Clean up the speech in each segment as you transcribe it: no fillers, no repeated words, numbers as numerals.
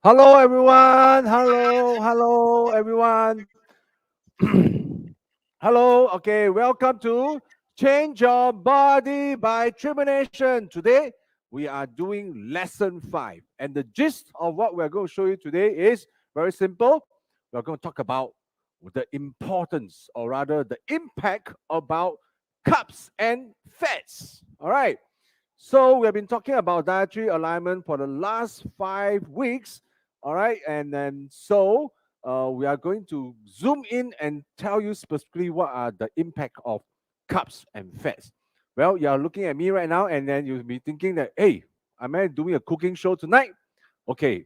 Hello, everyone. Hello, everyone. Hello. Okay, welcome to Change Your Body by Tribulation. Today, we are doing lesson 5. And the gist of what we're going to show you today is very simple. We're going to talk about the importance, or rather, the impact about carbs and fats. All right. So we have been talking about dietary alignment for the last 5 weeks. All right, and then we are going to zoom in and tell you specifically what are the impact of carbs and fats. Well, you are looking at me right now, and then you'll be thinking that, hey, am I doing a cooking show tonight? Okay,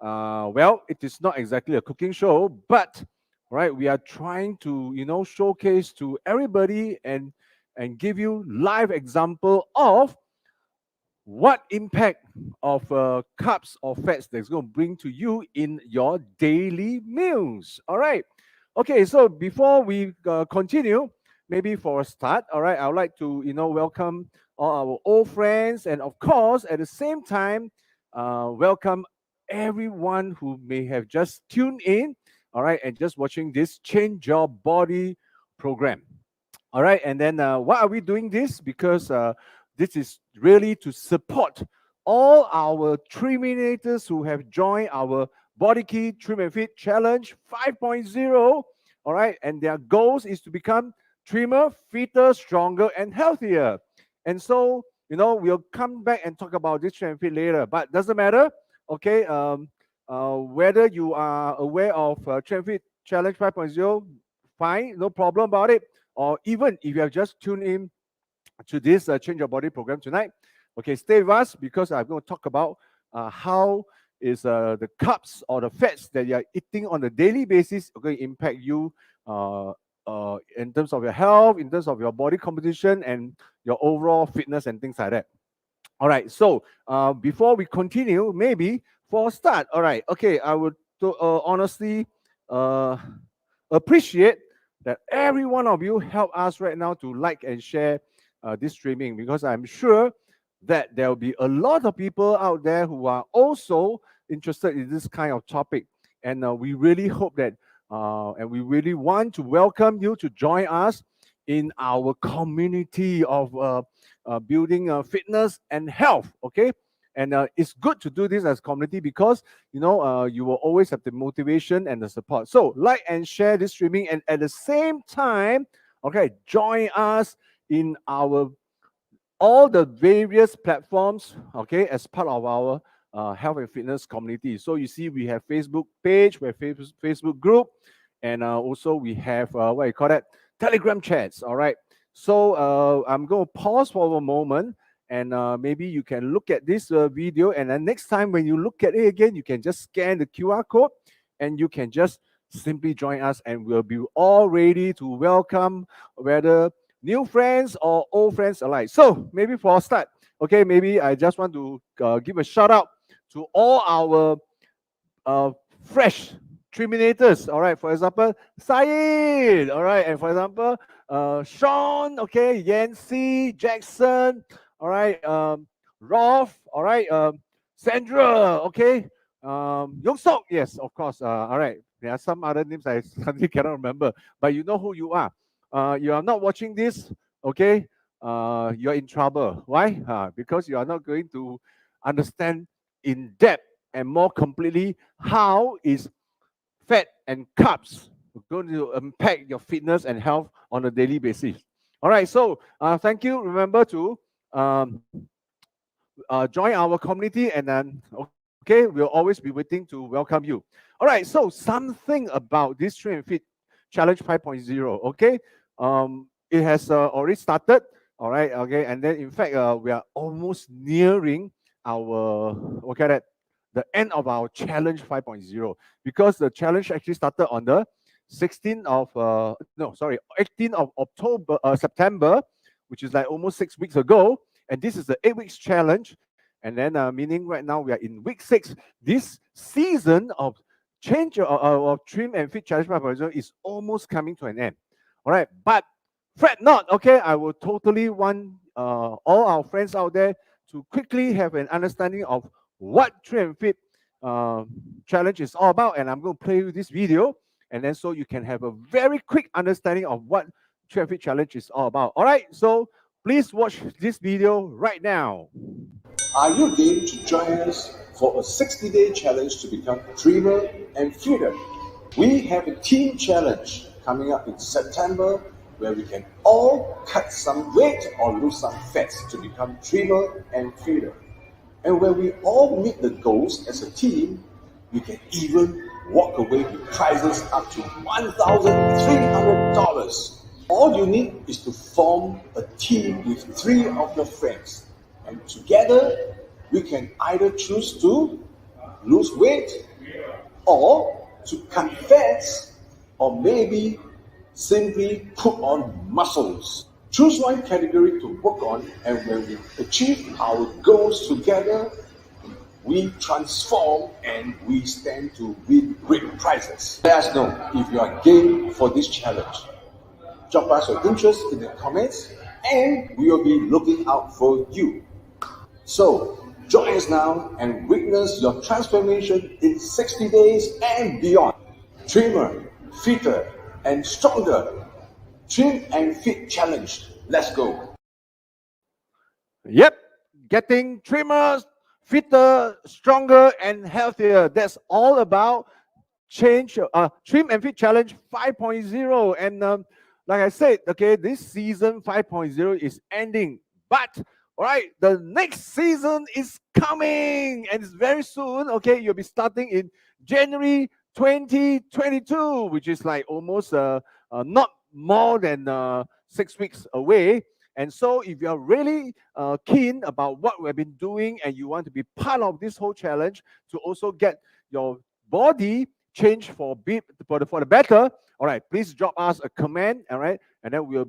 well, it is not exactly a cooking show, but right, we are trying to showcase to everybody and give you live example of what impact of carbs or fats that's going to bring to you in your daily meals. All right. Okay, so before we continue, maybe for a start, all right, I would like to welcome all our old friends, and of course at the same time welcome everyone who may have just tuned in, all right, and just watching this Change Your Body program. All right, and then why are we doing this? Because this is really to support all our triminators who have joined our Body Key Trim and Fit Challenge 5.0. All right, and their goals is to become trimmer, fitter, stronger, and healthier. And so, we'll come back and talk about this trim and fit later, but doesn't matter. Okay, whether you are aware of Trim and Fit Challenge 5.0, fine, no problem about it, or even if you have just tuned in to this Change Your Body program tonight, okay, stay with us because I'm going to talk about how is the carbs or the fats that you are eating on a daily basis going to impact you in terms of your health, in terms of your body composition, and your overall fitness and things like that. All right, so before we continue, maybe for a start, all right, okay, I would honestly uh, appreciate that every one of you help us right now to like and share this streaming, because I'm sure that there will be a lot of people out there who are also interested in this kind of topic. And we really hope that, and we really want to welcome you to join us in our community of building fitness and health. Okay. And it's good to do this as community because you will always have the motivation and the support. So like and share this streaming, and at the same time, okay, join us in our all the various platforms, okay, as part of our health and fitness community. So you see, we have Facebook page, we have Facebook group, and also we have what you call that, Telegram chats. All right. So I'm going to pause for a moment, and maybe you can look at this video, and then next time when you look at it again, you can just scan the QR code, and you can just simply join us, and we'll be all ready to welcome whether new friends or old friends alike. So maybe for a start, okay, maybe I just want to give a shout out to all our uh, fresh Triminators. All right, for example, Saeed. All right, and for example, Sean. Okay, Yancy, Jackson. All right, Rolf. All right, Sandra. Okay, Yong Sok. Yes, of course. All right, there are some other names I suddenly cannot remember, but you know who you are. You are not watching this, okay? You're in trouble. Why? Because you are not going to understand in depth and more completely how is fat and carbs going to impact your fitness and health on a daily basis. All right, so thank you. Remember to join our community, and then okay, we'll always be waiting to welcome you. All right, so something about this Train and Fit Challenge 5.0. Okay, it has already started. All right, okay, and then in fact we are almost nearing our okay that the end of our challenge 5.0, because the challenge actually started on the 16th of no sorry 18th of October September, which is like almost 6 weeks ago, and this is the 8 weeks challenge. And then meaning right now we are in week 6. This season of change of trim and fit challenge 5.0 is almost coming to an end. All right, but fret not. Okay, I will totally want all our friends out there to quickly have an understanding of what trim and fit challenge is all about, and I'm going to play with this video, and then so you can have a very quick understanding of what Trim and Fit Challenge is all about. All right, so please watch this video right now. Are you game to join us for a 60-day challenge to become trimmer and fitter? We have a team challenge coming up in September where we can all cut some weight or lose some fats to become trimmer and fitter. And when we all meet the goals as a team, we can even walk away with prizes up to $1,300. All you need is to form a team with 3 of your friends. And together, we can either choose to lose weight or to cut fats, or maybe simply put on muscles. Choose one category to work on, and when we achieve our goals together, we transform and we stand to win great prizes. Let us know if you are game for this challenge. Drop us your interest in the comments, and we will be looking out for you. So, join us now and witness your transformation in 60 days and beyond. Trimmer, fitter, and stronger. Trim and Fit Challenge. Let's go. Yep, getting trimmer, fitter, stronger, and healthier. That's all about Trim and Fit Challenge 5.0. And like I said, okay, this season 5.0 is ending, but all right, the next season is coming, and it's very soon. Okay, you'll be starting in January 2022, which is like almost not more than 6 weeks away. And so, if you're really keen about what we've been doing and you want to be part of this whole challenge to also get your body changed for the better, all right, please drop us a comment, all right, and then we'll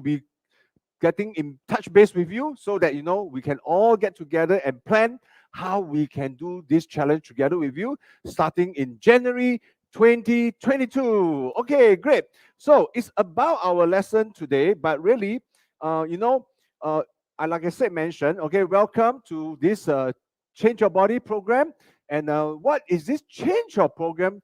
be getting in touch base with you so that we can all get together and plan how we can do this challenge together with you starting in January 2022. Okay, great. So it's about our lesson today, but really, like I said, mentioned, okay, welcome to this Change Your Body program. And what is this Change Your program?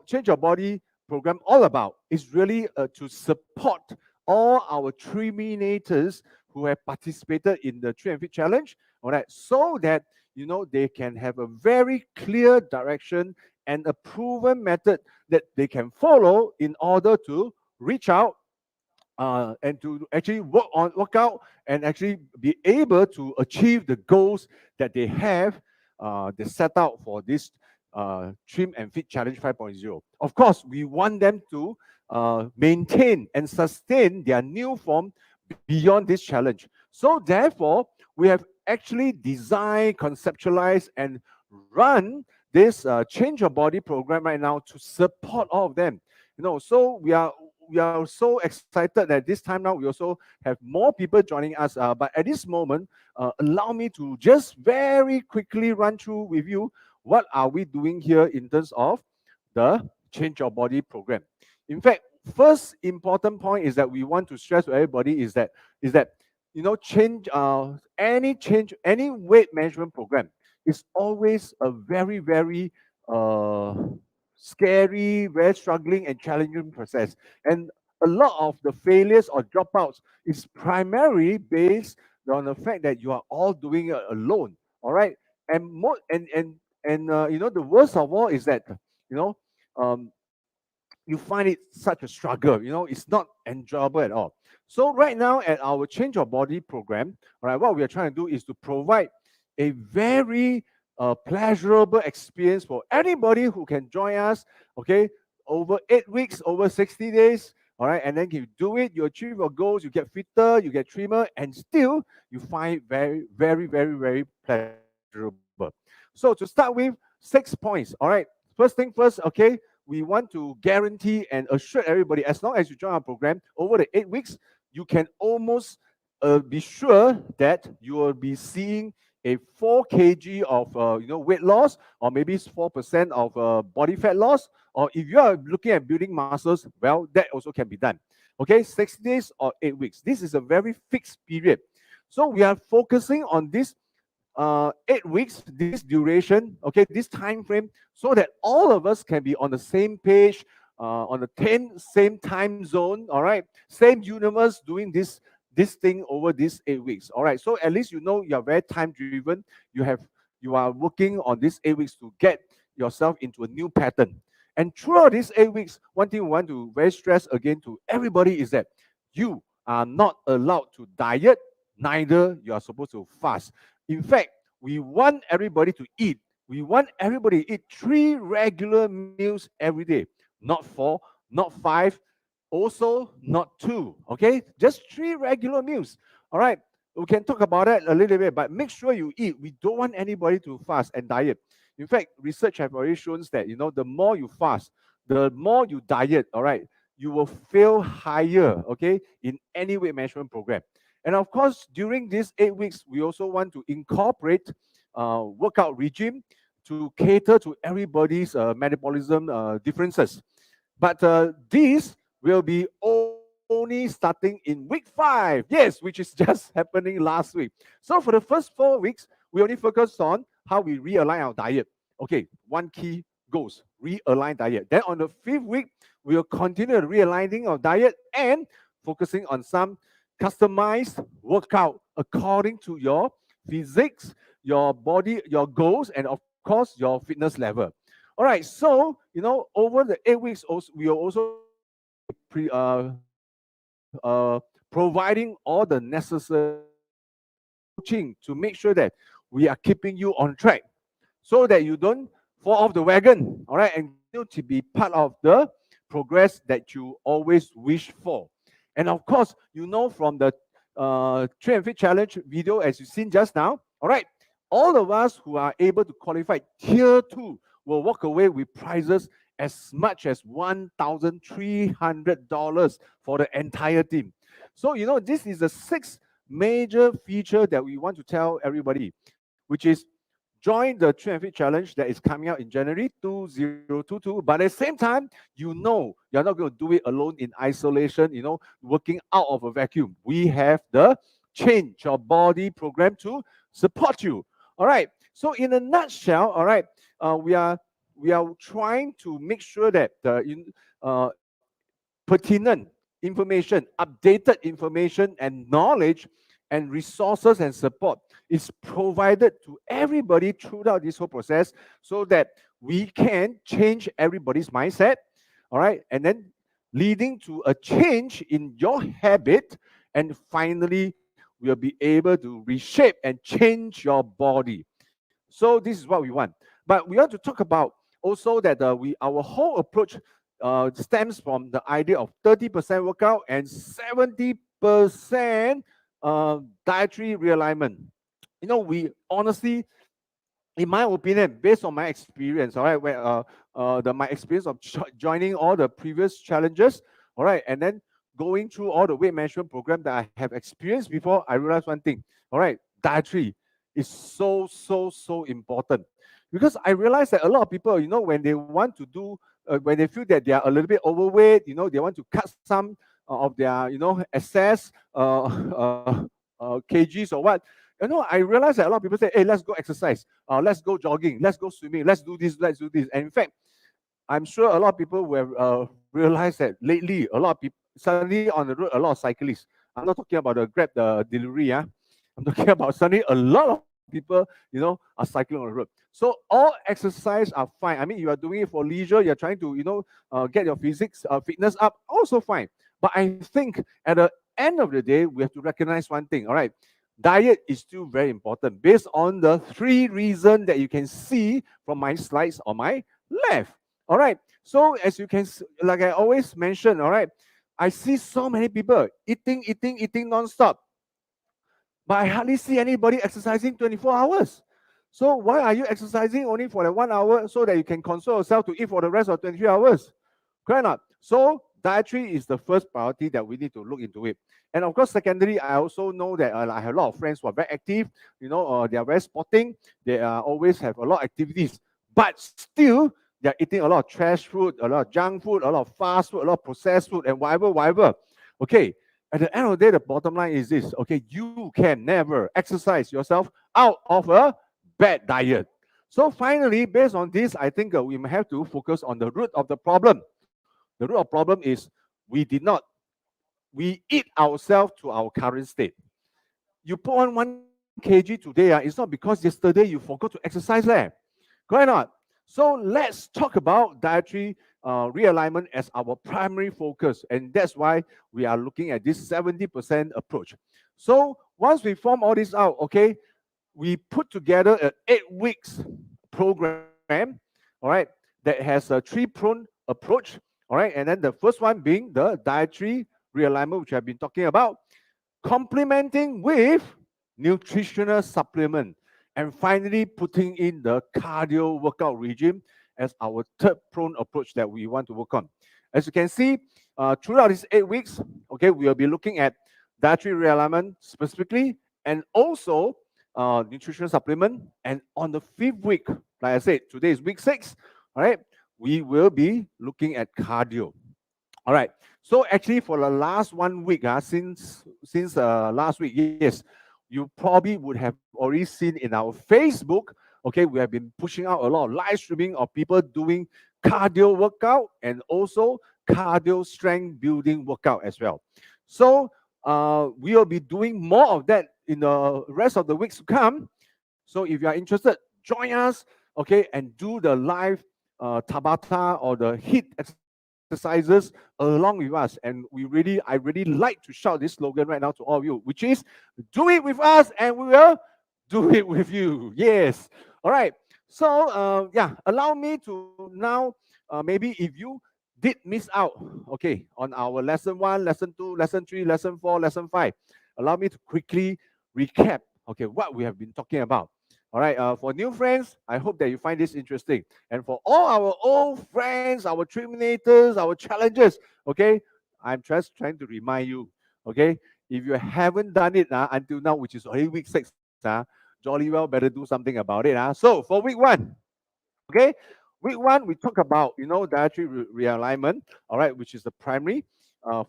Change Your Body program all about? Is really to support all our Triminators who have participated in the Trim and Fit Challenge, all right, so that they can have a very clear direction and a proven method that they can follow in order to reach out and to actually work out and actually be able to achieve the goals that they have they set out for this Trim and Fit Challenge 5.0. Of course, we want them to maintain and sustain their new form beyond this challenge. So therefore, we have actually designed, conceptualized, and run this Change Your Body program right now to support all of them. So we are so excited that this time now we also have more people joining us. But at this moment, allow me to just very quickly run through with you what are we doing here in terms of the Change Your Body program. In fact, first important point is that we want to stress to everybody is that any weight management program is always a very, very scary, very struggling and challenging process. And a lot of the failures or dropouts is primarily based on the fact that you are all doing it alone. All right. And more and the worst of all is that um, you find it such a struggle. It's not enjoyable at all. So right now at our Change Your Body program, all right, what we are trying to do is to provide a very pleasurable experience for anybody who can join us, okay, over 8 weeks, over 60 days, all right, and then you do it, you achieve your goals, you get fitter, you get trimmer, and still you find it very, very, very, very pleasurable. So to start with, 6 points, all right. First thing first, okay, we want to guarantee and assure everybody, as long as you join our program, over the 8 weeks, you can almost be sure that you will be seeing a 4 kg of weight loss, or maybe 4% of body fat loss, or if you are looking at building muscles, well, that also can be done. Okay, 6 days or 8 weeks. This is a very fixed period. So we are focusing on this 8 weeks, this duration, okay, this time frame, so that all of us can be on the same page, on the same time zone, all right, same universe, doing this thing over these 8 weeks. All right, so at least you know you are very time driven. You are working on these 8 weeks to get yourself into a new pattern. And throughout these 8 weeks, one thing we want to very stress again to everybody is that you are not allowed to diet, neither you are supposed to fast. In fact, we want everybody to eat. We want everybody to eat 3 regular meals every day, not 4, not 5, also not 2. Okay, just 3 regular meals. All right, we can talk about that a little bit, but make sure you eat. We don't want anybody to fast and diet. In fact, research have already shown that the more you fast, the more you diet. All right, you will feel higher. Okay, in any weight management program. And of course, during these 8 weeks, we also want to incorporate workout regime to cater to everybody's metabolism differences. But these will be only starting in week 5. Yes, which is just happening last week. So for the first 4 weeks, we only focus on how we realign our diet. Okay, one key goes realign diet. Then on the 5th week, we will continue realigning our diet and focusing on some customized workout according to your physics, your body, your goals, and of course your fitness level. All right, so over the 8 weeks, also, we will also be providing all the necessary coaching to make sure that we are keeping you on track, so that you don't fall off the wagon. All right, and continue to be part of the progress that you always wish for. And of course, from the Train and Fit Challenge video, as you've seen just now, all right, all of us who are able to qualify tier 2 will walk away with prizes as much as $1,300 for the entire team. So, this is the 6th major feature that we want to tell everybody, which is join the Train and Fit Challenge that is coming out in January 2022. But at the same time, you're not going to do it alone in isolation, working out of a vacuum. We have the Change Your Body program to support you. All right. So in a nutshell, all right, we are trying to make sure that the pertinent information, updated information, and knowledge and resources and support is provided to everybody throughout this whole process, so that we can change everybody's mindset, all right, and then leading to a change in your habit, and finally we'll be able to reshape and change your body. So this is what we want. But we want to talk about also that our whole approach stems from the idea of 30% workout and 70% dietary realignment. We honestly, in my opinion, based on my experience, all right, where my experience of joining all the previous challenges, all right, and then going through all the weight management program that I have experienced before, I realized one thing. All right, dietary is so important, because I realized that a lot of people, when they want to do, when they feel that they are a little bit overweight, they want to cut some of their, excess kgs or what. I realize that a lot of people say, hey, let's go exercise, let's go jogging, let's go swimming, let's do this, let's do this. And in fact, I'm sure a lot of people will have realized that lately, a lot of people, suddenly on the road, a lot of cyclists. I'm not talking about the Grab, the delivery, yeah. I'm talking about suddenly a lot of people, are cycling on the road. So all exercise are fine. I mean, you are doing it for leisure, you're trying to, get your physics, fitness up, also fine. But I think at the end of the day, we have to recognize one thing, all right? Diet is still very important based on the 3 reasons that you can see from my slides on my left. All right. So as you can, like I always mention, all right, I see so many people eating non-stop, but I hardly see anybody exercising 24 hours. So why are you exercising only for like 1 hour so that you can console yourself to eat for the rest of 23 hours? Correct or not? So dietary is the first priority that we need to look into it. And of course, secondly, I also know that I have a lot of friends who are very active, they are very sporting, they always have a lot of activities, but still they're eating a lot of trash food, a lot of junk food, a lot of fast food, a lot of processed food, and whatever. Okay, at the end of the day, the bottom line is this, okay, you can never exercise yourself out of a bad diet. So finally, based on this, I think we may have to focus on the root of the problem. The root of the problem is we eat ourselves to our current state. You put on 1 kg today, it's not because yesterday you forgot to exercise there. Correct or not? So let's talk about dietary realignment as our primary focus. And that's why we are looking at this 70% approach. So once we form all this out, okay, we put together an 8 weeks program, all right, that has a 3-pronged approach, all right, and then the first one being the dietary realignment, which I've been talking about, complementing with nutritional supplement, and finally putting in the cardio workout regime as our third prone approach that we want to work on. As you can see, throughout these 8 weeks, okay, we will be looking at dietary realignment specifically, and also nutritional supplement. And on the 5th week, like I said, today is week 6, all right, we will be looking at cardio. All right. So actually, for the last 1 week, since last week, yes, you probably would have already seen in our Facebook. Okay, we have been pushing out a lot of live streaming of people doing cardio workout and also cardio strength building workout as well. So we will be doing more of that in the rest of the weeks to come. So if you are interested, join us, okay, and do the live Tabata or the HIIT exercises along with us. And I really like to shout this slogan right now to all of you, which is do it with us and we will do it with you. Yes. All right. So yeah, allow me to now maybe if you did miss out, okay, on our lesson 1, lesson 2, lesson 3, lesson 4, lesson 5, allow me to quickly recap, okay, what we have been talking about. All right, for new friends, I hope that you find this interesting. And for all our old friends, our Triminators, our challengers, okay, I'm just trying to remind you, okay, if you haven't done it until now, which is already week 6, jolly well better do something about it. So for week 1, okay, week 1, we talk about, dietary realignment, all right, which is the primary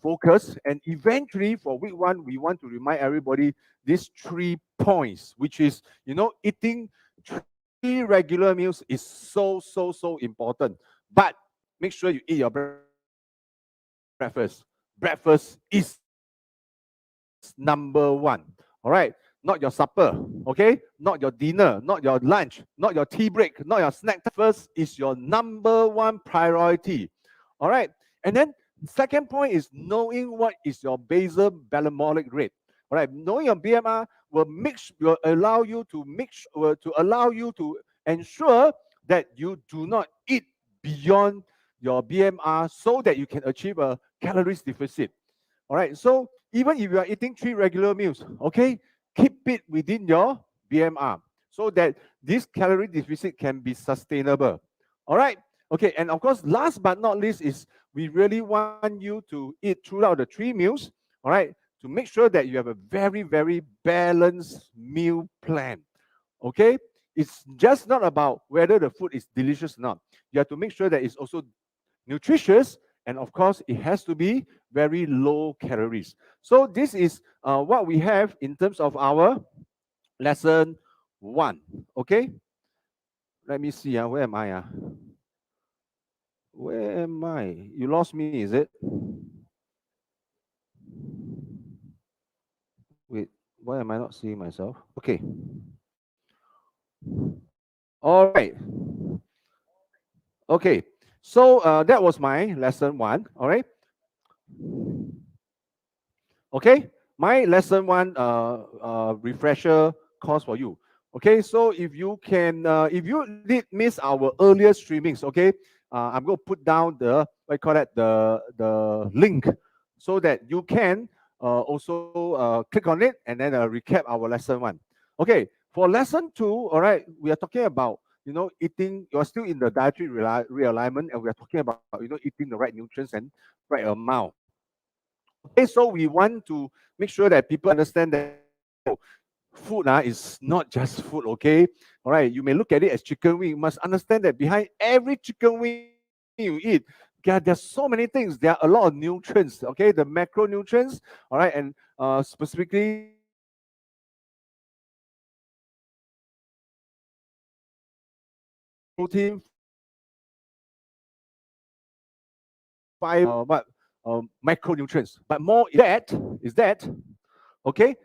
focus. And eventually for week 1, we want to remind everybody these 3 points, which is, eating 3 regular meals is so important. But make sure you eat your breakfast. Breakfast is number 1. All right, not your supper, okay, not your dinner, not your lunch, not your tea break, not your snack time. Breakfast is your number 1 priority. All right, and then second point is knowing what is your basal metabolic rate. All right, knowing your BMR will allow you to ensure that you do not eat beyond your BMR so that you can achieve a calories deficit. All right, so even if you are eating 3 regular meals, okay, keep it within your BMR so that this calorie deficit can be sustainable. All right, okay, and of course, last but not least is we really want you to eat throughout the 3 meals, all right, to make sure that you have a very balanced meal plan. Okay, it's just not about whether the food is delicious or not. You have to make sure that it's also nutritious, and of course it has to be very low calories. So this is what we have in terms of our lesson 1. Okay, let me see. Where am I? Where am I? You lost me, is it? Wait, why am I not seeing myself? Okay, all right. Okay, so that was my lesson 1. All right. Okay, my lesson 1 refresher course for you. Okay, so if you did miss our earlier streamings, okay, I'm going to put down the what you call that the link so that you can also click on it and then recap our lesson 1. Okay, for lesson 2, all right, we are talking about eating. You're still in the dietary realignment, and we are talking about eating the right nutrients and right amount. Okay, so we want to make sure that people understand that food is not just food, okay? All right, you may look at it as chicken wing. You must understand that behind every chicken wing you eat, Yeah, there's so many things. There are a lot of nutrients. Okay, the macronutrients. All right, and specifically protein, fiber, macronutrients. But more is that okay,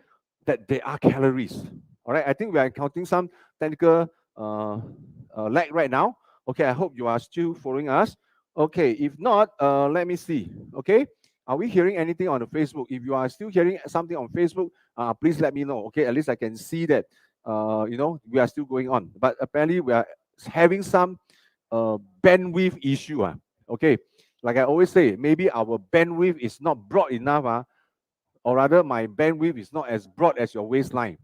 that there are calories. All right, I think we are encountering some technical lag right now. Okay, I hope you are still following us. Okay, if not, let me see. Okay, are we hearing anything on the Facebook? If you are still hearing something on Facebook, please let me know. Okay, at least I can see that we are still going on. But apparently we are having some bandwidth issue. Okay, like I always say, maybe our bandwidth is not broad enough. Or rather, my bandwidth is not as broad as your waistline.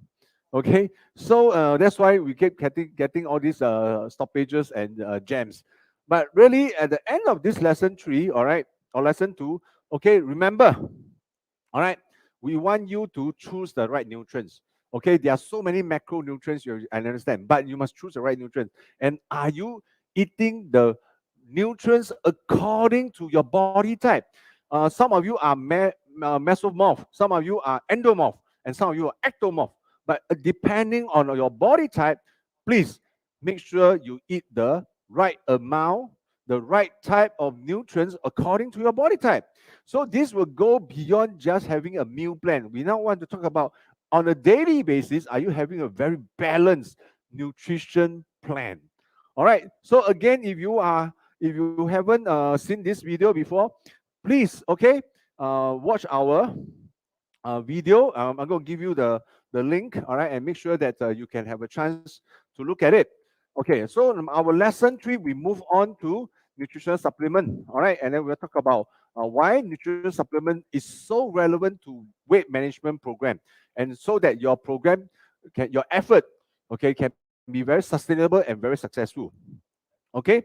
Okay, so that's why we keep getting all these stoppages and jams. But really, at the end of this lesson 3, all right, or lesson 2, okay, remember, all right, we want you to choose the right nutrients. Okay, there are so many macronutrients, I understand, but you must choose the right nutrients. And are you eating the nutrients according to your body type? Some of you are mesomorph, some of you are endomorph, and some of you are ectomorph. But depending on your body type, please make sure you eat the right amount, the right type of nutrients according to your body type. So this will go beyond just having a meal plan. We now want to talk about on a daily basis, are you having a very balanced nutrition plan? All right. So again, if you haven't seen this video before, please, okay, watch our video. I'm going to give you the link, all right, and make sure that you can have a chance to look at it. Okay, so our lesson 3, we move on to nutritional supplement, all right, and then we'll talk about why nutritional supplement is so relevant to weight management program, and so that your program your effort, okay, can be very sustainable and very successful. Okay,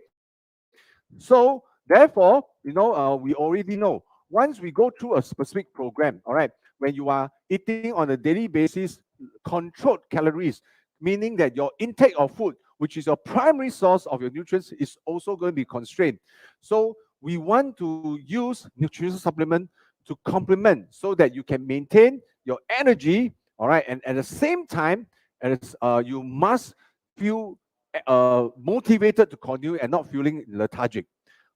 so therefore, we already know once we go through a specific program, all right, when you are eating on a daily basis, controlled calories, meaning that your intake of food, which is your primary source of your nutrients, is also going to be constrained. So we want to use nutritional supplement to complement so that you can maintain your energy, all right, and at the same time, as you must feel motivated to continue and not feeling lethargic.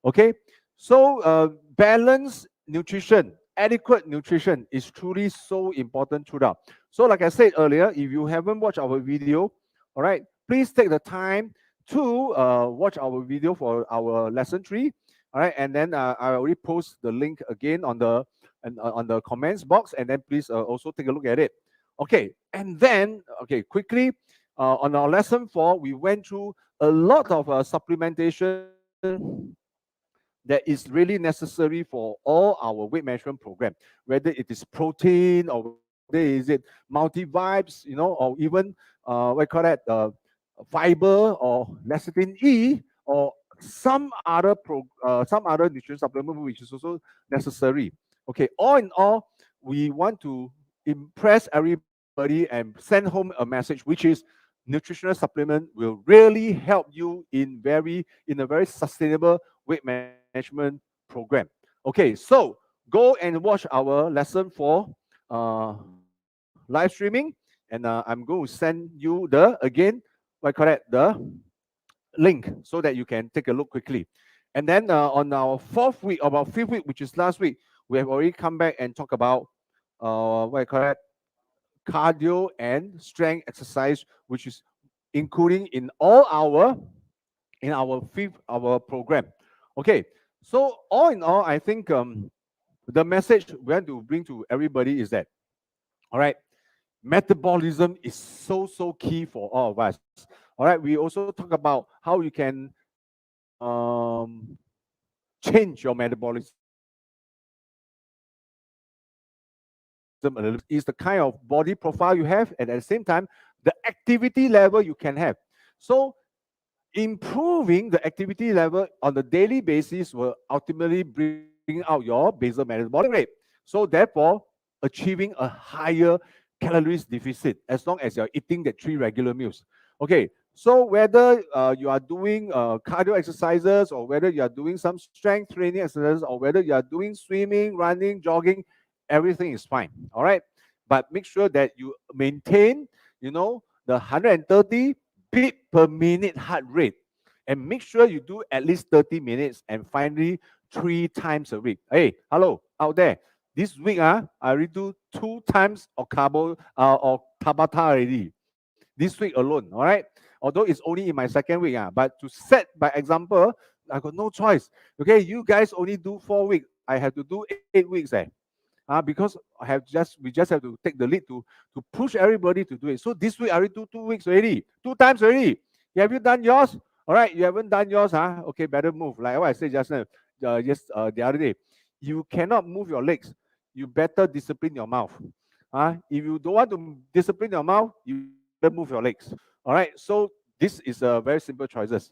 Okay, so balanced nutrition, adequate nutrition is truly so important throughout. So, like I said earlier, if you haven't watched our video, all right, please take the time to watch our video for our lesson 3. All right, and then I already post the link again on the comments box, and then please also take a look at it. Okay, and then quickly on our lesson 4, we went through a lot of supplementation that is really necessary for all our weight management program, whether it is protein or whether is it multivibes, or even what you call that, fiber or lecithin E, or some other nutrient supplement which is also necessary. Okay, all in all, we want to impress everybody and send home a message, which is nutritional supplement will really help you in a very sustainable weight management program. Okay, so go and watch our lesson 4 live streaming, and I'm going to send you what I call it, the link, so that you can take a look quickly. And then on our 4th week, about 5th week, which is last week, we have already come back and talk about what I call it, cardio and strength exercise, which is including in our program. Okay, so all in all, I think the message we want to bring to everybody is that, all right, metabolism is so key for all of us. All right, we also talk about how you can change your metabolism a little bit. Is the kind of body profile you have, and at the same time, the activity level you can have. So improving the activity level on a daily basis will ultimately bring out your basal metabolic rate. So therefore, achieving a higher calories deficit as long as you're eating the 3 regular meals. Okay, So whether you are doing cardio exercises, or whether you are doing some strength training exercises, or whether you are doing swimming, running, jogging, everything is fine. All right. But make sure that you maintain, the 130 beat per minute heart rate, and make sure you do at least 30 minutes, and finally 3 times a week. Hey, hello out there. This week, I already do 2 times of carbo or tabata already. This week alone, all right? Although it's only in my second week, but to set by example, I got no choice. Okay, you guys only do 4 weeks. I have to do 8 weeks, because we just have to take the lead to push everybody to do it. So this week I already do 2 weeks already, 2 times already. Have you done yours? All right, you haven't done yours, Okay, better move. Like what I said just now, the other day, you cannot move your legs. You better discipline your mouth. If you don't want to discipline your mouth, you better move your legs. All right. So this is very simple choices.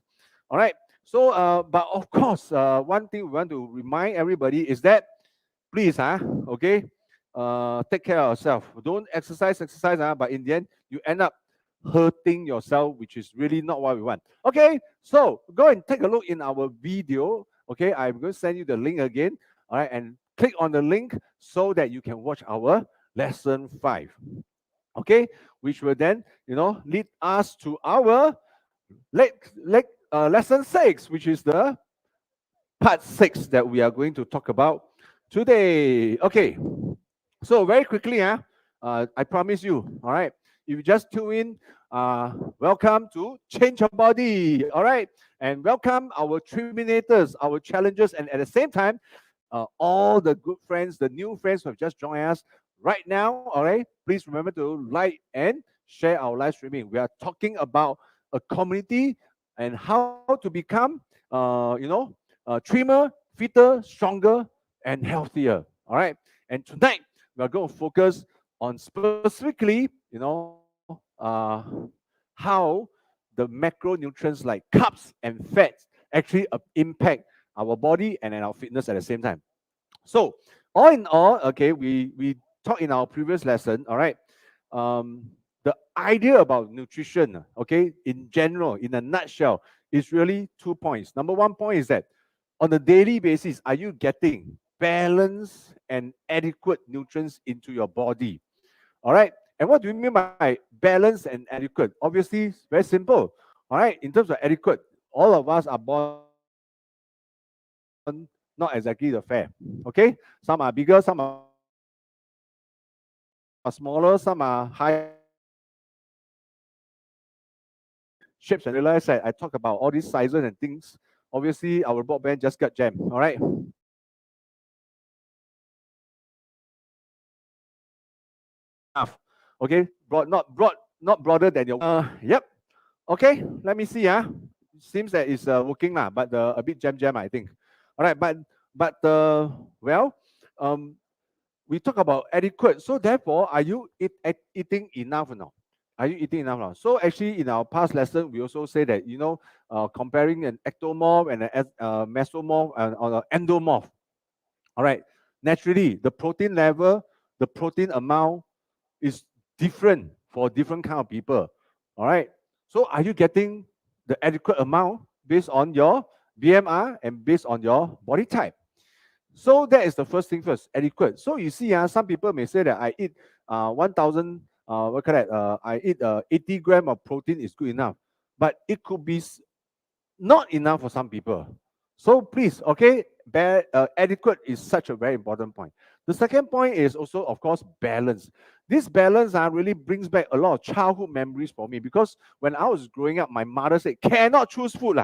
All right. So, but of course, one thing we want to remind everybody is that please, okay, take care of yourself. Don't exercise, but in the end, you end up hurting yourself, which is really not what we want. Okay, so go and take a look in our video. Okay, I'm going to send you the link again. All right, and click on the link so that you can watch our lesson 5. Okay, which will then, lead us to our lesson 6, which is the part 6 that we are going to talk about today. Okay, so very quickly, I promise you, all right, if you just tune in, welcome to Change Your Body, all right, and welcome our Triminators, our challengers, and at the same time, all the good friends, the new friends who have just joined us right now, all right, please remember to like and share our live streaming. We are talking about a community and how to become, trimmer, fitter, stronger, and healthier, all right. And tonight, we are going to focus on specifically, how the macronutrients like carbs and fats actually impact our body and then our fitness at the same time. So, all in all, okay, we talked in our previous lesson, all right. The idea about nutrition, okay, in general, in a nutshell, is really 2 points. Number 1 point is that on a daily basis, are you getting balanced and adequate nutrients into your body? All right. And what do we mean by balanced and adequate? Obviously, it's very simple. All right. In terms of adequate, all of us are born not exactly the fair. Okay. Some are bigger, some are smaller, some are higher, some are lower. Some are higher, some are lower. Okay. Shapes and realize that I talk about all these sizes and things. Obviously, our broadband just got jammed. All right. Enough. Okay. Not broader than your. Yep. Okay. Let me see. Seems that it's working lah, but a bit jam, I think. All right. But well, um, we talk about adequate. So therefore, are you eating enough or not? Are you eating enough now? So actually, in our past lesson, we also say that comparing an ectomorph and an mesomorph and or an endomorph. All right. Naturally, the protein level, the protein amount is different for different kind of people. All right. So are you getting the adequate amount based on your BMR and based on your body type? So that is the first thing first, adequate. So you see, some people may say that I eat 1,000, I eat 80 gram of protein is good enough. But it could be not enough for some people. So please, okay, adequate is such a very important point. The second point is also, of course, balance. This balance really brings back a lot of childhood memories for me, because when I was growing up, my mother said, cannot choose food.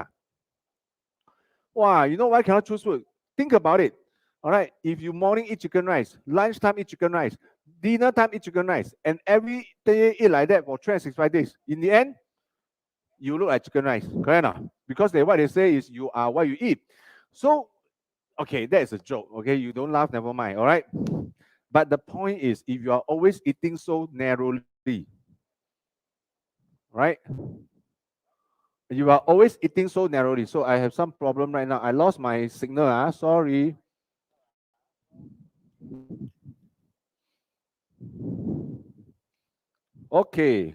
Wow, you know why cannot choose food? Think about it. All right, if you morning eat chicken rice, lunchtime eat chicken rice, dinner time eat chicken rice, and every day eat like that for 365 days, in the end, you look like chicken rice, correct or not? Because what they say is you are what you eat. So, okay, that is a joke. Okay, you don't laugh, never mind. All right. But the point is, if you are always eating so narrowly, right? You are always eating so narrowly. So I have some problem right now. I lost my signal. Sorry. Okay.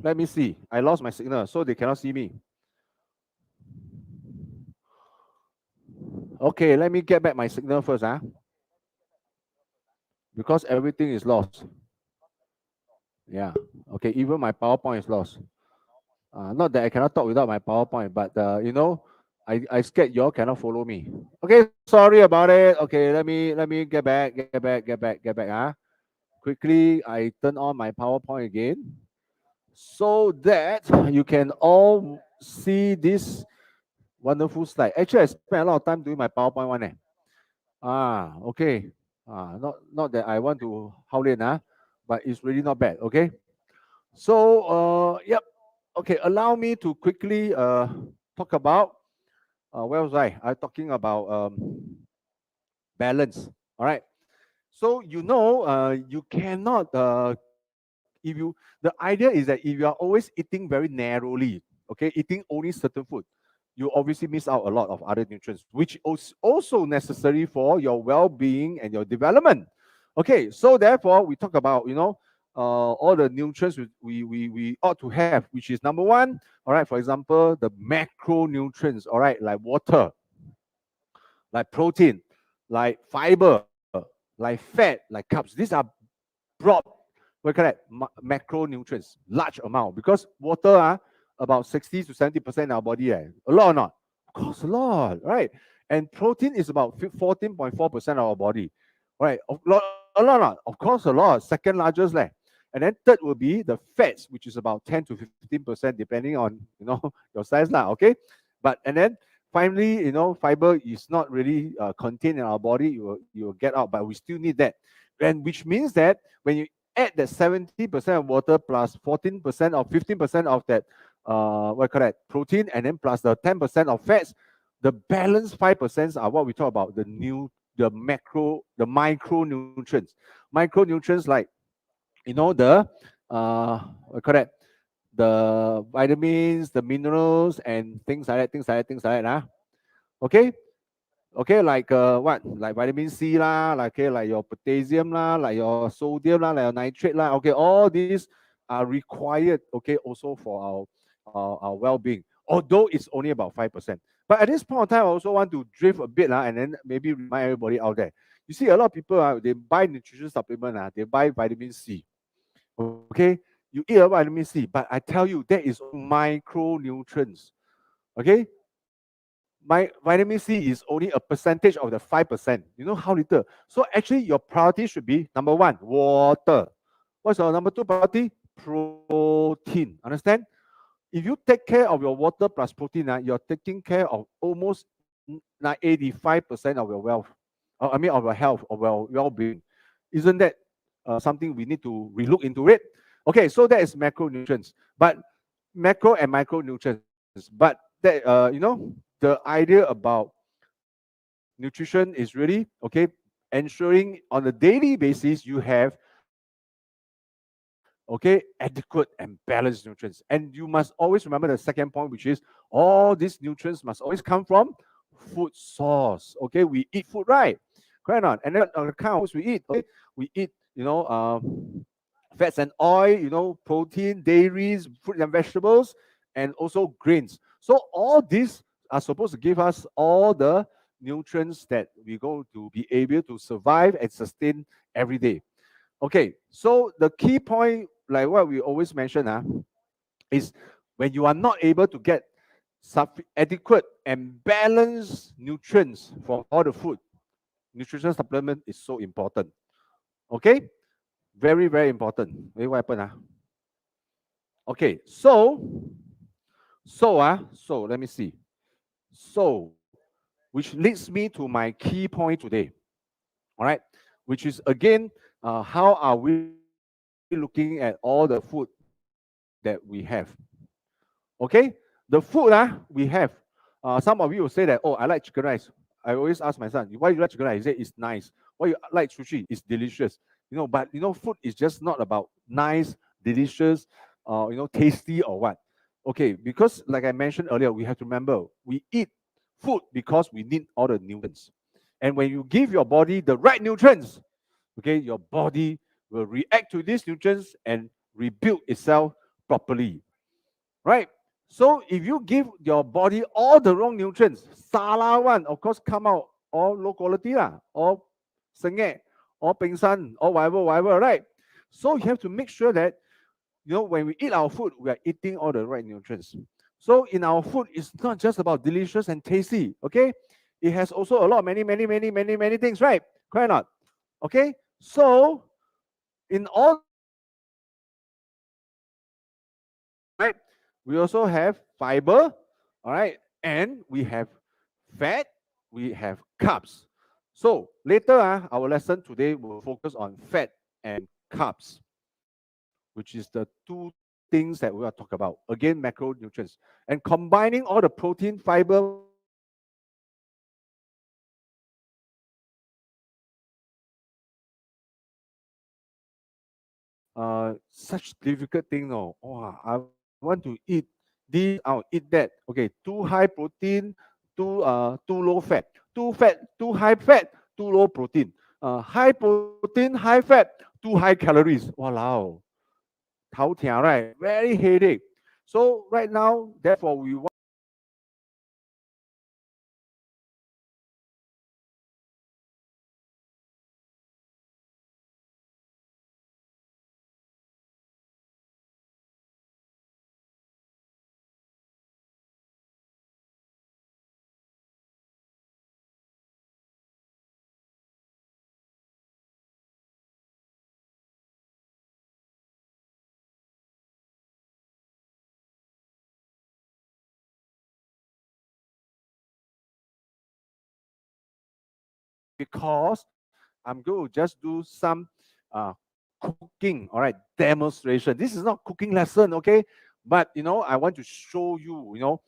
let me see. I lost my signal, so they cannot see me. Okay, let me get back my signal first, because everything is lost. Yeah. Okay, even my PowerPoint is lost. Not that I cannot talk without my PowerPoint, but I scared y'all cannot follow me. Okay, sorry about it. Okay, let me get back. Quickly, I turn on my PowerPoint again so that you can all see this wonderful slide. Actually, I spent a lot of time doing my PowerPoint one. Okay. Not that I want to howl it, but it's really not bad. Okay. So, yep. Okay, allow me to quickly talk about where was I? I'm talking about balance. All right. So you cannot if you the idea is that if you are always eating very narrowly, okay, eating only certain food, you obviously miss out a lot of other nutrients, which is also necessary for your well-being and your development. Okay, so therefore we talk about all the nutrients we ought to have, which is number one. All right, for example, the macronutrients. All right, like water, like protein, like fiber, like fat, like carbs. These are broad, what you call that, macronutrients, large amount, because water about 60 to 70% in our body. A lot or not? Of course, a lot, right? And protein is about 14.4% of our body, right? A lot, not? Of course, a lot. Second largest, and then third will be the fats, which is about 10 to 15%, depending on your size, Okay, but and then finally, fiber is not really contained in our body. You will get out, but we still need that, and which means that when you add that 70% of water plus 14% or 15% of that what you call that, protein, and then plus the 10% of fats, the balance 5% are what we talk about, the micronutrients. Micronutrients like the what you call that, the vitamins, the minerals, and things like that. Okay, okay, like what, like vitamin C lah, like your potassium lah, like your sodium lah, like your nitrate lah. Okay, all these are required. Okay, also for our well-being. Although it's only about 5%. But at this point of time, I also want to drift a bit and then maybe remind everybody out there. You see, a lot of people they buy nutrition supplement they buy vitamin C. Okay, you eat a vitamin C, but I tell you that is only micronutrients. Okay, my vitamin C is only a percentage of the 5%. You know how little. So actually, your priority should be number one, water. What's your number two priority? Protein. Understand? If you take care of your water plus protein, you're taking care of almost 85% of your wealth. I mean, of your health, of your well-being. Isn't that something we need to relook into it? Okay, so that is macronutrients, but macro and micronutrients. But that the idea about nutrition is really ensuring on a daily basis you have adequate and balanced nutrients. And you must always remember the second point, which is all these nutrients must always come from food source. Okay, we eat food, right? Correct or not? And then on the kind of foods we eat, we eat fats and oil, protein, dairies, fruit and vegetables, and also grains. So all these are supposed to give us all the nutrients that we're going to be able to survive and sustain every day. Okay, so the key point, like what we always mention, is when you are not able to get adequate and balanced nutrients from all the food, nutrition supplement is so important. Okay, very, very important. Wait, what happened? Okay, so let me see. So, which leads me to my key point today. All right, which is again, how are we looking at all the food that we have? Okay, the food we have. Some of you will say that, oh, I like chicken rice. I always ask my son, why you like chicken rice? He say it's nice. Why you like sushi? It's delicious. But food is just not about nice, delicious, tasty or what. Okay, because like I mentioned earlier, we have to remember we eat food because we need all the nutrients. And when you give your body the right nutrients, okay, your body will react to these nutrients and rebuild itself properly, right? So if you give your body all the wrong nutrients, salah one, of course, come out all low quality lah, or sengek, or pingsan, or whatever, right? So you have to make sure that, when we eat our food, we are eating all the right nutrients. So in our food, it's not just about delicious and tasty, okay? It has also a lot of many things, right? Correct or not? Okay? So in all the right, we also have fiber, all right, and we have fat, we have carbs. So later, our lesson today will focus on fat and carbs, which is the two things that we will talk about. Again, macronutrients. And combining all the protein, fiber, such difficult thing, no. Oh, I want to eat this, I'll eat that. Okay, too high protein, too low fat. Too high fat, too low protein. High protein, high fat, too high calories. Wow. 头疼, right? Very headache. So right now, therefore, we want because I'm going to just do some cooking, all right, demonstration. This is not cooking lesson, okay? But I want to show you,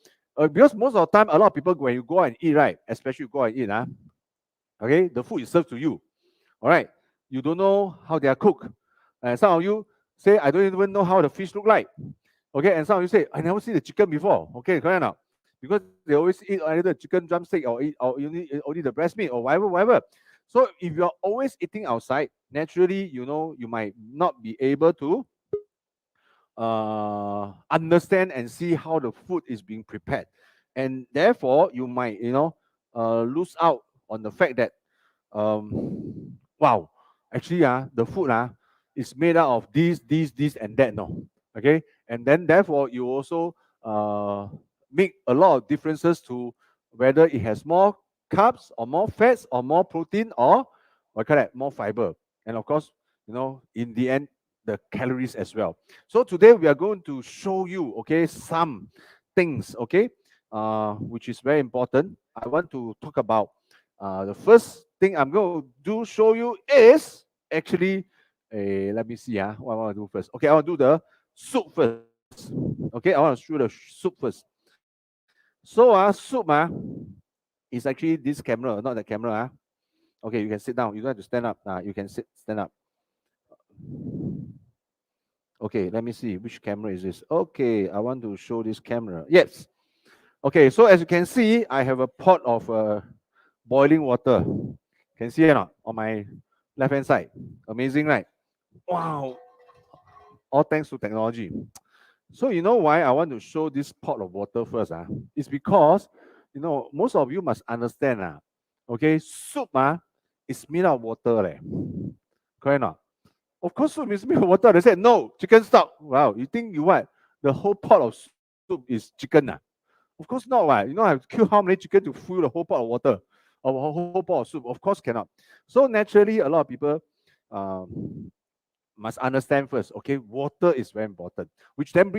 because most of the time, a lot of people when you go and eat, right, especially you go and eat, okay, the food is served to you, all right. You don't know how they are cooked, and some of you say, I don't even know how the fish look like, okay, and some of you say, I never see the chicken before, okay, correct now, because they always eat either the chicken drumstick or only the breast meat or whatever. So if you're always eating outside, naturally, you might not be able to understand and see how the food is being prepared, and therefore you might lose out on the fact that wow, actually the food is made out of this and that, no, okay, and then therefore you also make a lot of differences to whether it has more carbs or more fats or more protein or what call that, more fiber, and of course, in the end, the calories as well. So today we are going to show you, okay, some things, okay, which is very important. I want to talk about the first thing I'm going to show you is actually let me see what I want to do first. Okay, I want to do the soup first. Okay, I want to show the soup first. So soup is actually this camera, not the camera. Okay, you can sit down. You don't have to stand up. You can stand up. Okay, let me see which camera is this. Okay, I want to show this camera. Yes. Okay, so as you can see, I have a pot of boiling water. Can see it or not on my left hand side? Amazing, right? Wow. All thanks to technology. So you know why I want to show this pot of water first? It's because most of you must understand okay, soup is made out of water. Correct or not? Of course, soup is made of water. They said no, chicken stock. Wow, you think you what? The whole pot of soup is chicken? Of course not, right? I have to kill how many chicken to fill the whole pot of water or a whole pot of soup? Of course cannot. So naturally, a lot of people must understand first. Okay, water is very important, which then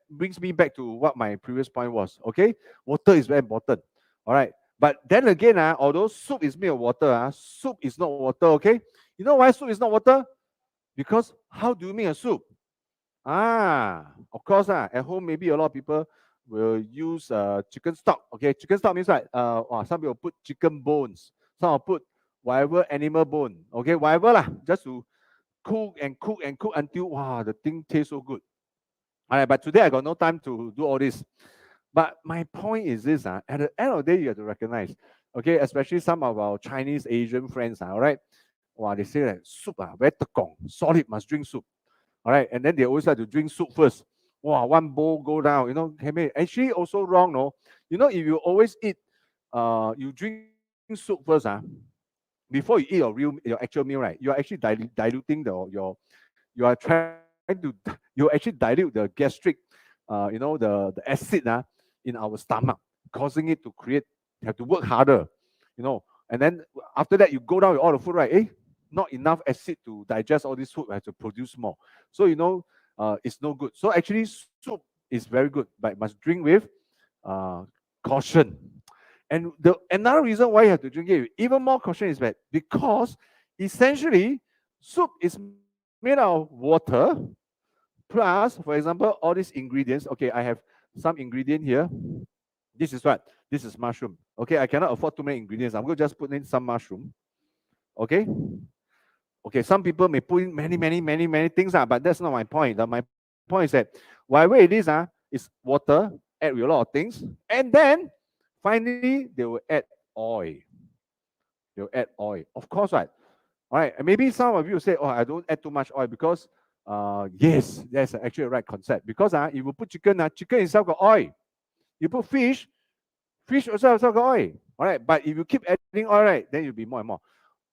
brings me back to what my previous point was. Okay, water is very important. All right, but then again, although soup is made of water, soup is not water. Okay, you know why soup is not water? Because how do you make a soup? Of course, at home maybe a lot of people will use chicken stock. Okay, chicken stock means like some people put chicken bones, some will put whatever animal bone. Okay, whatever lah, just to cook and cook and cook until wow, the thing tastes so good. All right, but today I got no time to do all this. But my point is this: at the end of the day, you have to recognize, okay, especially some of our Chinese Asian friends, all right, wow, they say that soup very tekong, solid, must drink soup. All right, and then they always like to drink soup first. wow, one bowl go down. Actually also wrong, no. If you always eat, you drink soup first, before you eat your actual meal, right? You are actually diluting you are trying to you actually dilute the gastric, the acid in our stomach, causing it to have to work harder, and then after that you go down with all the food, right? Not enough acid to digest all this food, we have to produce more. So it's no good. So actually soup is very good, but must drink with uh, caution. And the another reason why you have to drink it with even more caution is that because essentially soup is made out of water plus, for example, all these ingredients. Okay, I have some ingredient here. This is what? This is mushroom. Okay, I cannot afford too many ingredients. I'm going to just put in some mushroom. Okay. Okay, some people may put in many, many, many, many things, but that's not my point. My point is that whatever it is water, add with a lot of things, and then finally they will add oil. They'll add oil. Of course, right? All right. And maybe some of you say, oh, I don't add too much oil because yes, that's actually a right concept. Because if you put chicken, chicken itself got oil. You put fish, fish also got oil. All right. But if you keep adding oil, right, then you'll be more and more.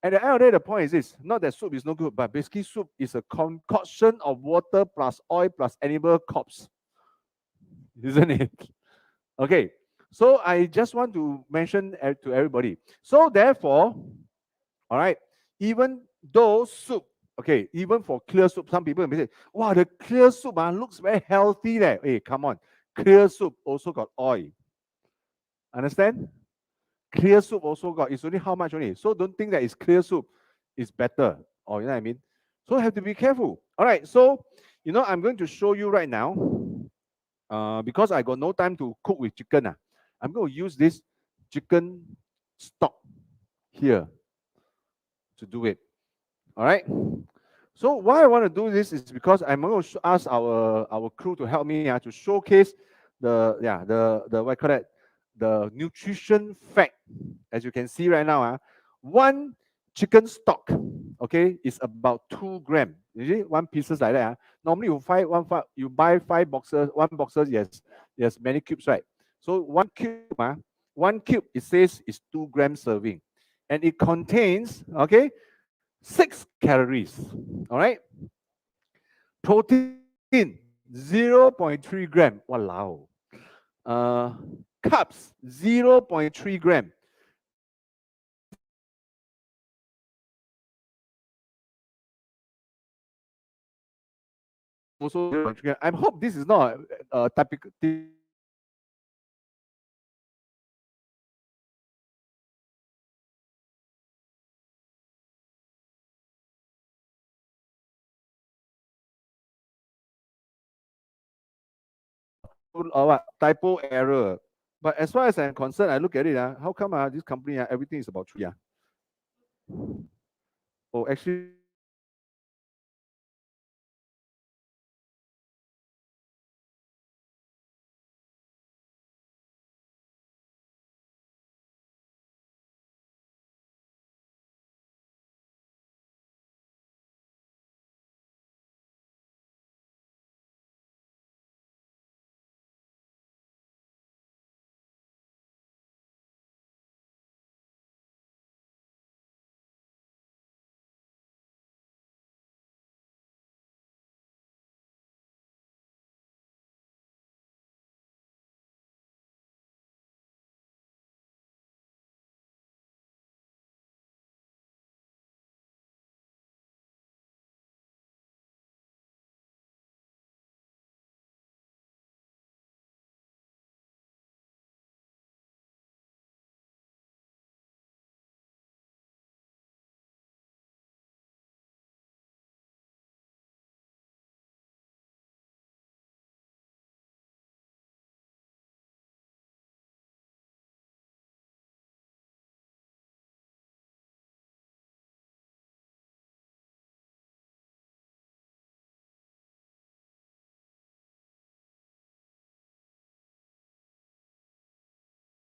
At the end of the day, the point is this: not that soup is no good, but basically soup is a concoction of water plus oil plus animal corpse, isn't it? Okay. So I just want to mention to everybody. So therefore, all right, even though soup, okay, even for clear soup, some people may say, wow, the clear soup looks very healthy there. Hey, come on. Clear soup also got oil. Understand? Clear soup also got, it's only how much only. So don't think that it's clear soup is better. Or you know what I mean? So have to be careful. All right, so I'm going to show you right now. Because I got no time to cook with chicken. I'm going to use this chicken stock here to do it. All right. So why I want to do this is because I'm going to ask our crew to help me to showcase the what I call that, the nutrition fact. As you can see right now, one chicken stock, okay, is about 2 grams. You see, one pieces like that. Normally you buy 5 boxes. One boxes, yes, many cubes, right? So one cube it says is 2 grams serving, and it contains 6 calories. All right. Protein 0.3 gram. Walao. Carbs 0.3 gram. Also 0.3 gram. I hope this is not a typical. What typo error. But as far as I'm concerned, I look at it. How come this company everything is about 3? Oh, actually,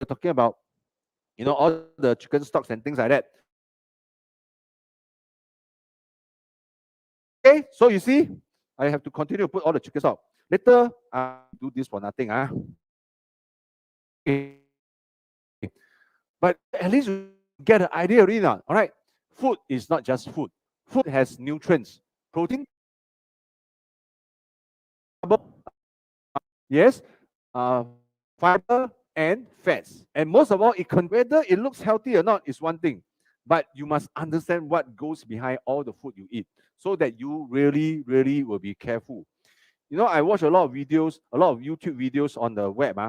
we're talking about all the chicken stocks and things like that. Okay, so you see, I have to continue to put all the chicken stock. Later, do this for nothing. Okay. But at least you get an idea already now. All right. Food is not just food. Food has nutrients, protein, carbo, yes, fiber and fats. And most of all, whether it looks healthy or not is one thing. But you must understand what goes behind all the food you eat so that you really, really will be careful. You know, I watch a lot of videos, a lot of YouTube videos on the web.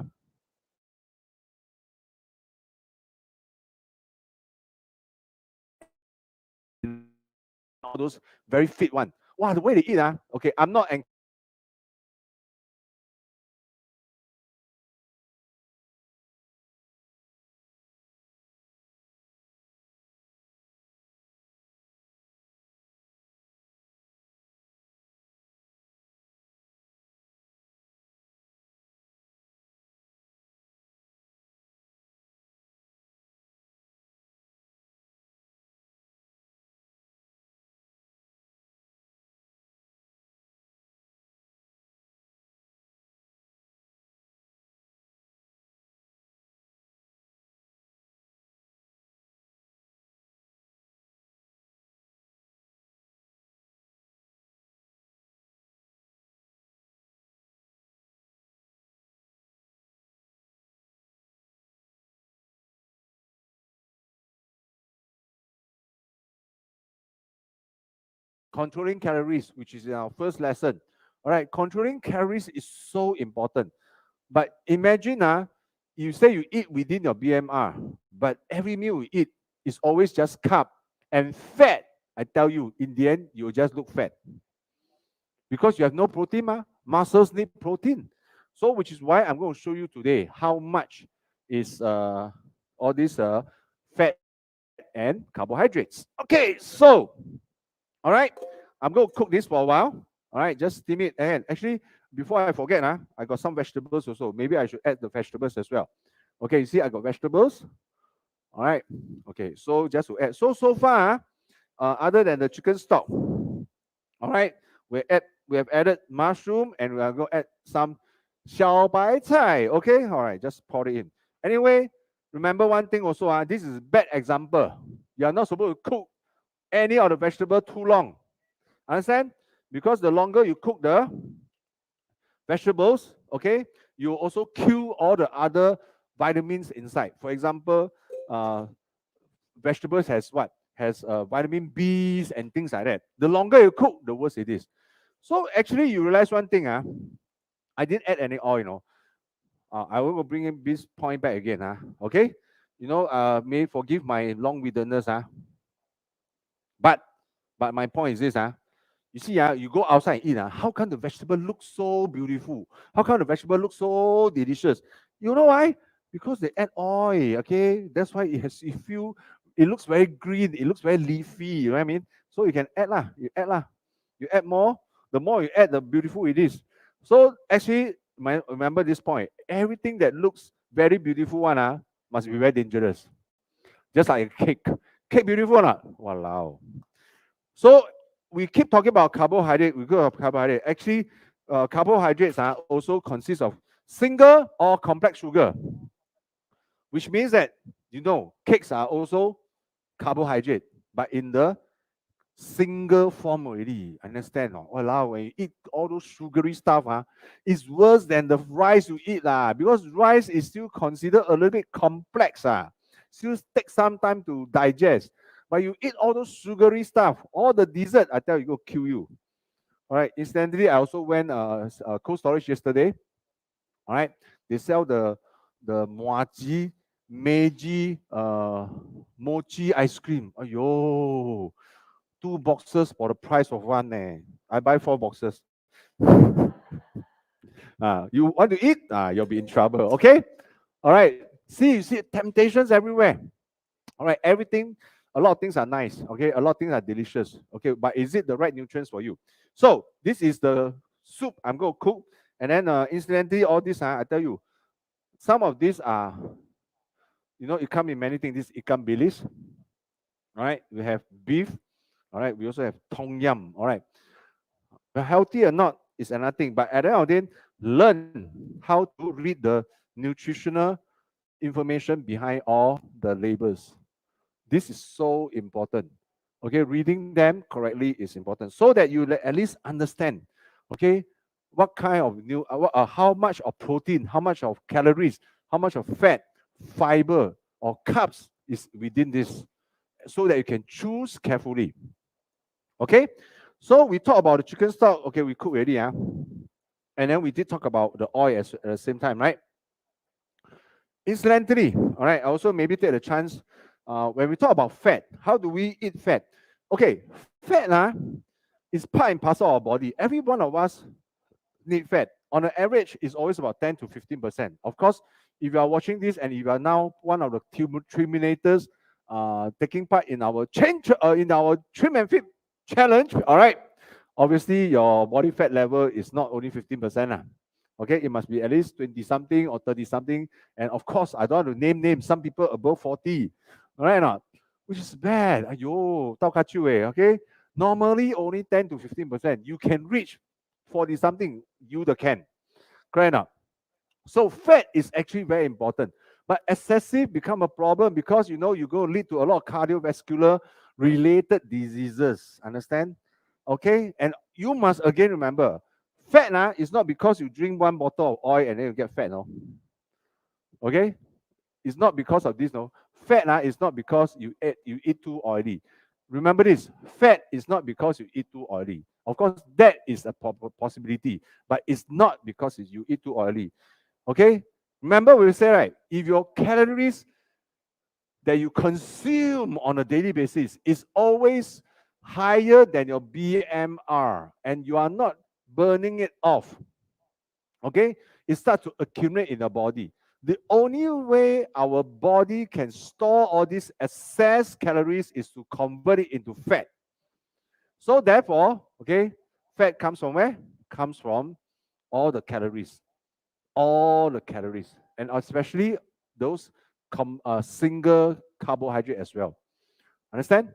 All those very fit one. Wow, the way they eat, okay, I'm not controlling calories, which is in our first lesson. All right, controlling calories is so important. But imagine, you say you eat within your BMR, but every meal you eat is always just carb and fat. I tell you, in the end, you will just look fat because you have no protein. Muscles need protein. So, which is why I'm going to show you today how much is all this fat and carbohydrates. Okay, so all right, I'm going to cook this for a while. All right, just steam it. And actually, before I forget, I got some vegetables also. Maybe I should add the vegetables as well. Okay, you see, I got vegetables. All right. Okay, so just to add. So far, other than the chicken stock, all right, we have added mushroom and we are going to add some xiao bai cai. Okay, all right, just pour it in. Anyway, remember one thing also. This is a bad example. You are not supposed to cook any of the vegetable too long. Understand? Because the longer you cook the vegetables, okay, you also kill all the other vitamins inside. For example, vegetables has what? Has vitamin B's and things like that. The longer you cook, the worse it is. So actually, you realize one thing, I didn't add any oil, I will bring in this point back again, okay? May forgive my long-windedness, but my point is this, you see, you go outside and eat, how come the vegetable looks so beautiful? How come the vegetable looks so delicious? You know why? Because they add oil, okay? That's why it looks very green, it looks very leafy, you know what I mean? So you can add lah, you add more, the more you add, the beautiful it is. So actually, remember this point, everything that looks very beautiful must be very dangerous. Just like a cake. Cake beautiful or not? Walao. So we keep talking about carbohydrate. We go of carbohydrate. Actually, carbohydrates also consist of single or complex sugar, which means that cakes are also carbohydrate, but in the single form already. Understand? Walao, when you eat all those sugary stuff, it's worse than the rice you eat because rice is still considered a little bit complex. Still takes some time to digest. But you eat all those sugary stuff, all the dessert, I tell you, go kill you. All right. Incidentally, I also went Cold Storage yesterday. All right. They sell the Meiji mochi ice cream. Ayo, 2 boxes for the price of one. I buy 4 boxes. You want to eat? You'll be in trouble. Okay. All right. You see temptations everywhere. All right, everything, a lot of things are nice, okay? A lot of things are delicious, okay? But is it the right nutrients for you? So this is the soup I'm going to cook. And then incidentally, all this, I tell you, some of these are, it come in many things. This ikan bilis, all right? We have beef, all right? We also have tom yum, all right? But healthy or not, is another thing. But at the end of the day, learn how to read the nutritional information behind all the labels. This is so important. Okay, reading them correctly is important so that you at least understand. Okay, what kind of how much of protein, how much of calories, how much of fat, fiber, or carbs is within this, so that you can choose carefully. Okay, so we talk about the chicken stock. Okay, we cook already, and then we did talk about the oil at the same time, right? Incidentally, all right, I also maybe take the chance when we talk about fat, how do we eat fat? Okay, fat is part and parcel of our body. Every one of us need fat. On an average, it's always about 10 to 15%. Of course, if you are watching this and if you are now one of the TRIMINATORs taking part in our trim and fit challenge, all right, obviously your body fat level is not only 15%. Okay, it must be at least 20 something or 30 something. And of course, I don't want to name names. Some people above 40, right or not? Which is bad. Ayo, tao kachu okay? Normally only 10 to 15%. You can reach 40 something, you the can. Correct or not? So fat is actually very important. But excessive become a problem because you know you're going to lead to a lot of cardiovascular related diseases. Understand? Okay? And you must again remember, fat is not because you drink one bottle of oil and then you get fat, no. Okay? It's not because of this, no. Fat is not because you eat too oily. Remember this, fat is not because you eat too oily. Of course, that is a possibility, but it's not because you eat too oily. Okay? Remember we say, right, if your calories that you consume on a daily basis is always higher than your BMR and you are not burning it off, okay, it starts to accumulate in the body. The only way our body can store all these excess calories is to convert it into fat. So therefore, okay, fat comes from where? Comes from all the calories. All the calories. And especially those single carbohydrate as well. Understand?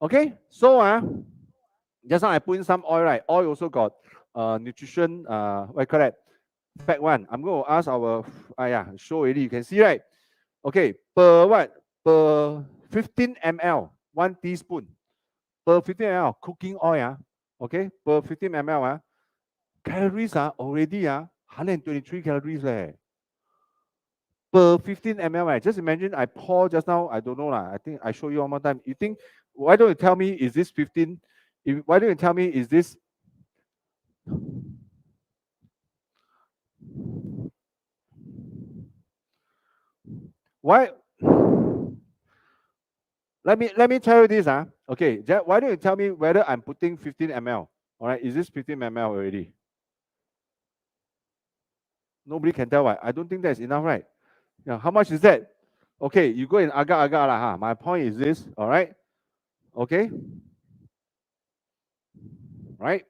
Okay, so just now I put in some oil, right? Oil also got nutrition, what you call that? Fact one. I'm going to ask our, show already. You can see, right? Okay, per what? Per 15 ml, 1 teaspoon. Per 15 ml, cooking oil, okay? Per 15 ml, calories are already 123 calories per 15 ml, right? Just imagine I pour just now, I don't know lah. I think I show you one more time. You think, why don't you tell me, is this 15? Why don't you tell me, is this? Why? Let me tell you this. Okay, why don't you tell me whether I'm putting 15 ml? All right, is this 15 ml already? Nobody can tell. Why? I don't think that's enough, right? Yeah, how much is that? Okay, you go and agak lah. My point is this, all right? Okay? Right?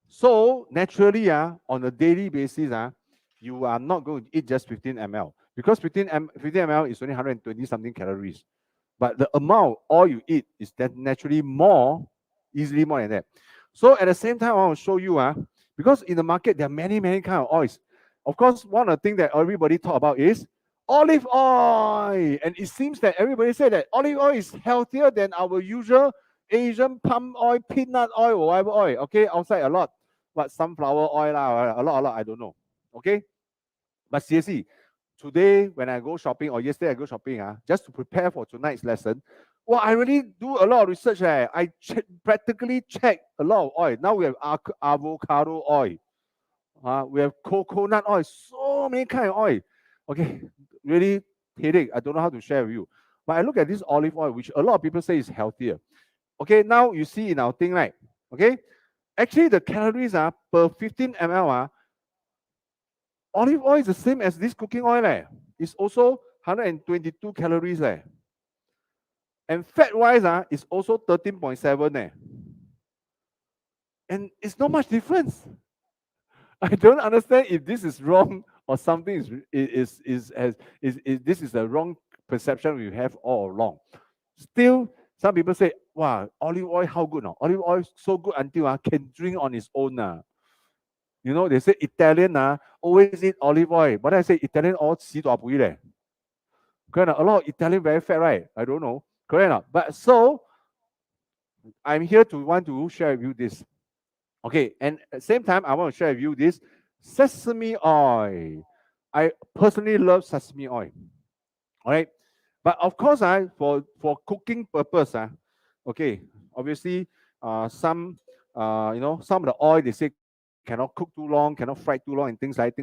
So naturally, on a daily basis, you are not going to eat just 15 ml because 15 ml is only 120 something calories. But the amount all you eat is naturally easily more than that. So at the same time, I want to show you, because in the market, there are many kind of oils. Of course, one of the things that everybody talk about is olive oil. And it seems that everybody say that olive oil is healthier than our usual Asian palm oil, peanut oil, or whatever oil. Okay, outside a lot. But sunflower oil, a lot, I don't know. Okay? But seriously, today when I go shopping, or yesterday I go shopping, just to prepare for tonight's lesson, well, I really do a lot of research. I practically check a lot of oil. Now we have avocado oil. We have coconut oil. So many kind of oil. Okay, really headache. I don't know how to share with you. But I look at this olive oil, which a lot of people say is healthier. Okay, now you see in our thing, right? Okay, actually the calories per 15 ml olive oil is the same as this cooking oil. It's also 122 calories. And fat-wise, it's also 13.7. And it's not much difference. I don't understand if this is wrong or something this is a wrong perception we have all along. Still, some people say, wow, olive oil, how good now? Olive oil so good until can drink on its own. You know, they say Italian always eat olive oil. But I say Italian all xi dua bui leh. Correct or not? A lot of Italian very fat, right? I don't know. Correct or not? But so I'm here to want to share with you this. Okay, and at the same time, I want to share with you this sesame oil. I personally love sesame oil. All right, but of course, for cooking purpose, okay, obviously, some some of the oil they say cannot cook too long, cannot fry too long, and things like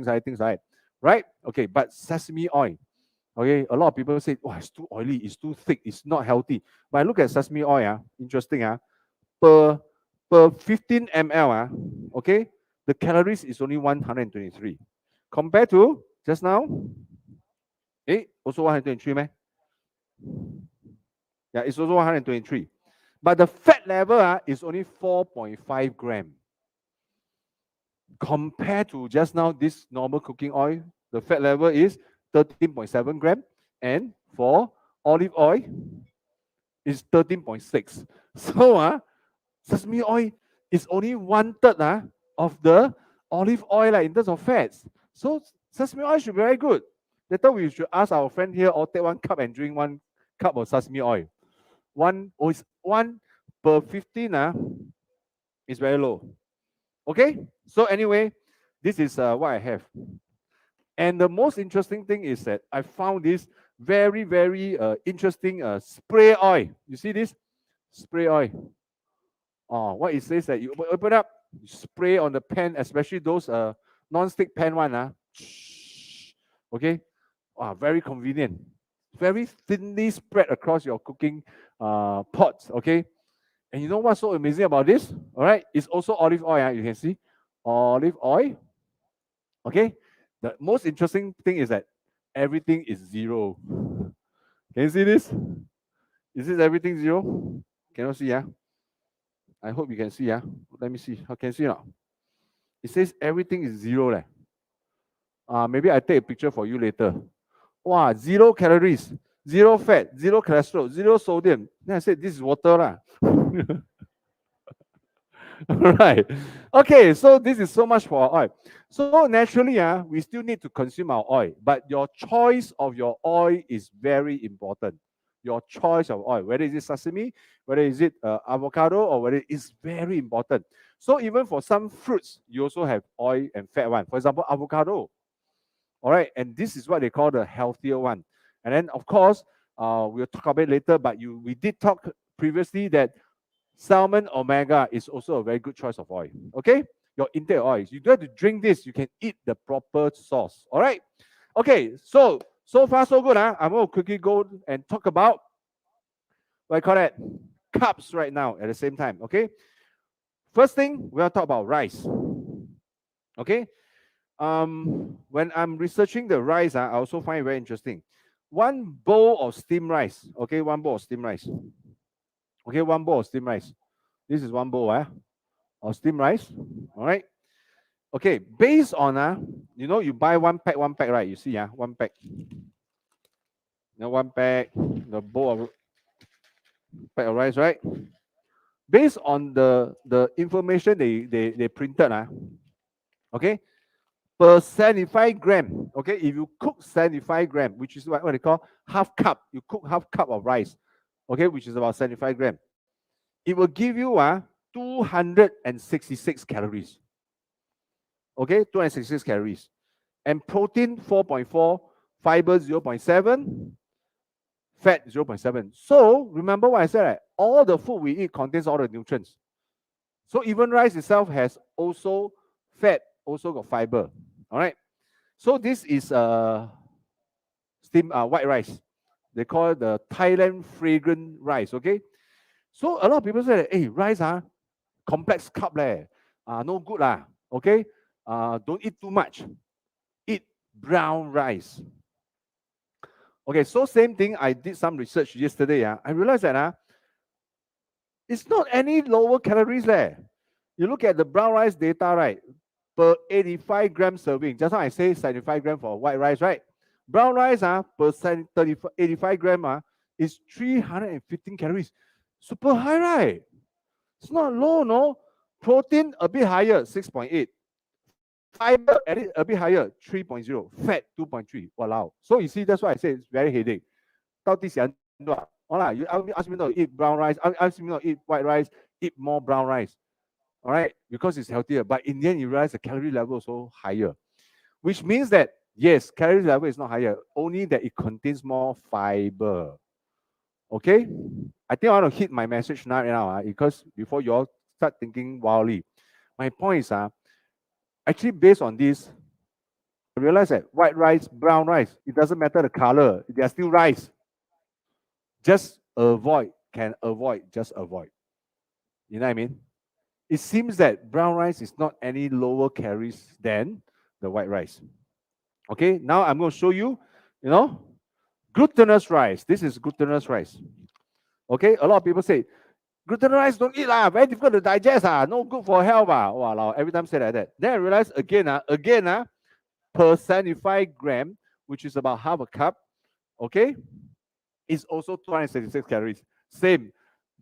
right? Okay, but sesame oil, okay, a lot of people say, oh, it's too oily, it's too thick, it's not healthy. But I look at sesame oil, interesting, per per 15 ml, okay, the calories is only 123, compared to just now, also 123, man. Yeah, it's also 123. But the fat level is only 4.5 gram. Compared to just now, this normal cooking oil, the fat level is 13.7 gram. And for olive oil, is 13.6. So sesame oil is only 1/3 of the olive oil in terms of fats. So sesame oil should be very good. Later we should ask our friend here or take 1 cup and drink 1 cup of sesame oil. One per 15 is very low. Okay, so anyway, this is what I have. And the most interesting thing is that I found this very interesting spray oil. You see this spray oil? Oh, what it says that you open up, you spray on the pan, especially those non-stick pan one. Okay, very convenient. Very thinly spread across your cooking pots. Okay, and you know what's so amazing about this? All right, it's also olive oil. You can see olive oil. Okay, the most interesting thing is that everything is zero. Can you see this? Is this everything zero? Cannot see, I hope you can see, Let me see. How can you see now? It says everything is zero, leh. Maybe I take a picture for you later. Wow, 0 calories, 0 fat, 0 cholesterol, 0 sodium. Then I said, this is water, lah. Right. Okay, so this is so much for our oil. So naturally, we still need to consume our oil, but your choice of your oil is very important. Your choice of oil, whether is it sesame, whether is it avocado, or whether it's very important. So even for some fruits, you also have oil and fat one. For example, avocado. All right, and this is what they call the healthier one. And then of course, we'll talk about it later, but we did talk previously that salmon omega is also a very good choice of oil. Okay, your intake oils. You don't have to drink this. You can eat the proper sauce. All right. Okay. So far so good. I'm going to quickly go and talk about what I call that carbs right now at the same time. Okay. First thing we'll talk about rice. Okay. When I'm researching the rice, I also find it very interesting. 1 bowl of steamed rice. Okay, 1 bowl of steamed rice. Okay, 1 bowl of steamed rice. This is 1 bowl of steamed rice. All right. Okay, based on you buy one pack, right? You see, 1 pack. 1 pack, the bowl of pack of rice, right? Based on the information they printed, okay, per 75 gram. Okay, if you cook 75 gram, which is what they call half cup, you cook half cup of rice, okay, which is about 75 gram. It will give you 266 calories. Okay, 266 calories. And protein 4.4, fiber 0.7, fat 0.7. So remember what I said, right? All the food we eat contains all the nutrients. So even rice itself has also fat, also got fiber. All right. So this is steamed white rice. They call it the Thailand fragrant rice. Okay. So a lot of people say, hey, rice complex carb leh, no good lah. Okay. Don't eat too much. Eat brown rice. Okay, so same thing. I did some research yesterday. I realized that it's not any lower calories there. You look at the brown rice data, right? Per 85 gram serving. Just now I say 75 gram for white rice, right? Brown rice per 85 gram is 315 calories. Super high, right? It's not low, no. Protein a bit higher, 6.8. Fiber, a bit higher, 3.0. Fat, 2.3. Wow. So you see, that's why I say it's very headache. 到底想多少? You ask me not to eat brown rice, ask me not to eat white rice, eat more brown rice. All right, because it's healthier. But in the end, you realize the calorie level is so higher, which means that yes, calorie level is not higher, only that it contains more fiber. Okay, I think I want to hit my message now, because before you all start thinking wildly. My point is, actually based on this, I realize that white rice, brown rice, it doesn't matter the color, they are still rice. Just avoid, just avoid. You know what I mean? It seems that brown rice is not any lower calories than the white rice. Okay, now I'm going to show you, glutinous rice. This is glutinous rice. Okay, a lot of people say, glutinous rice don't eat, very difficult to digest, no good for health. Wow, every time say like that. Then I realize again, per 75 gram, which is about half a cup, okay, is also 266 calories. Same,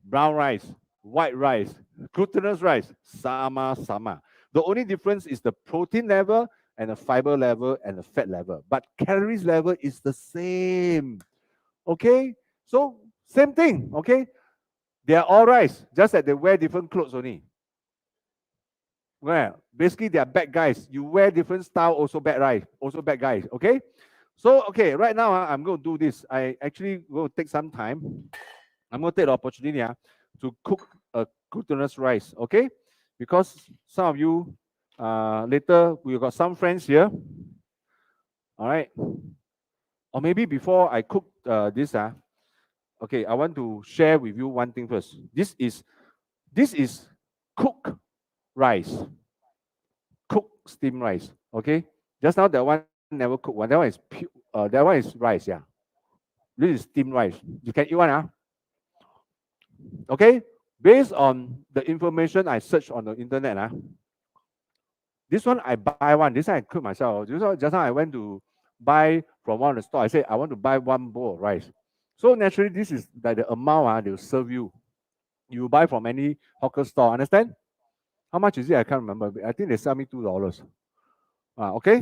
brown rice, white rice, glutinous rice, sama. The only difference is the protein level and the fiber level and the fat level. But calories level is the same. Okay? So, same thing. Okay? They are all rice, just that they wear different clothes only. Well, basically they are bad guys. You wear different style, also bad rice, also bad guys. Okay? So, okay, right now I'm going to do this. I actually will take some time. I'm going to take the opportunity to cook a glutinous rice, okay? Because some of you, later, we've got some friends here, all right? Or maybe before I cook this, okay, I want to share with you one thing first. This is cooked rice, cooked steamed rice, okay? Just now that one never cooked one. That one is rice, yeah. This is steamed rice. You can eat one, okay? Based on the information I searched on the internet, this one I buy one. This one I cook myself. Just now I went to buy from one of the store. I said I want to buy one bowl of rice. So naturally, this is like the amount they'll serve you. You buy from any hawker store. Understand? How much is it? I can't remember. I think they sell me $2. Okay.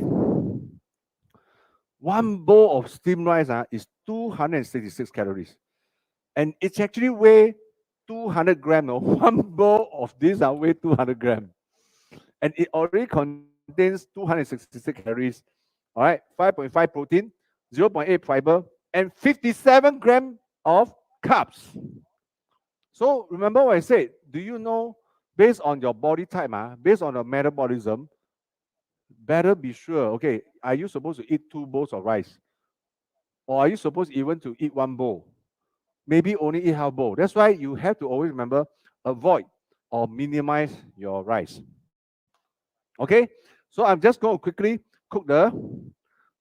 One bowl of steamed rice is 266 calories, and it's actually weigh 200 grams. No? One bowl of this weigh 200 grams, and it already contains 266 calories. All right, 5.5 protein, 0.8 fiber, and 57 grams of carbs. So remember what I said. Do you know, based on your body type, based on your metabolism, better be sure, okay, are you supposed to eat 2 bowls of rice? Or are you supposed even to eat 1 bowl? Maybe only eat half bowl. That's why you have to always remember, avoid or minimize your rice. Okay, so I'm just going to quickly cook the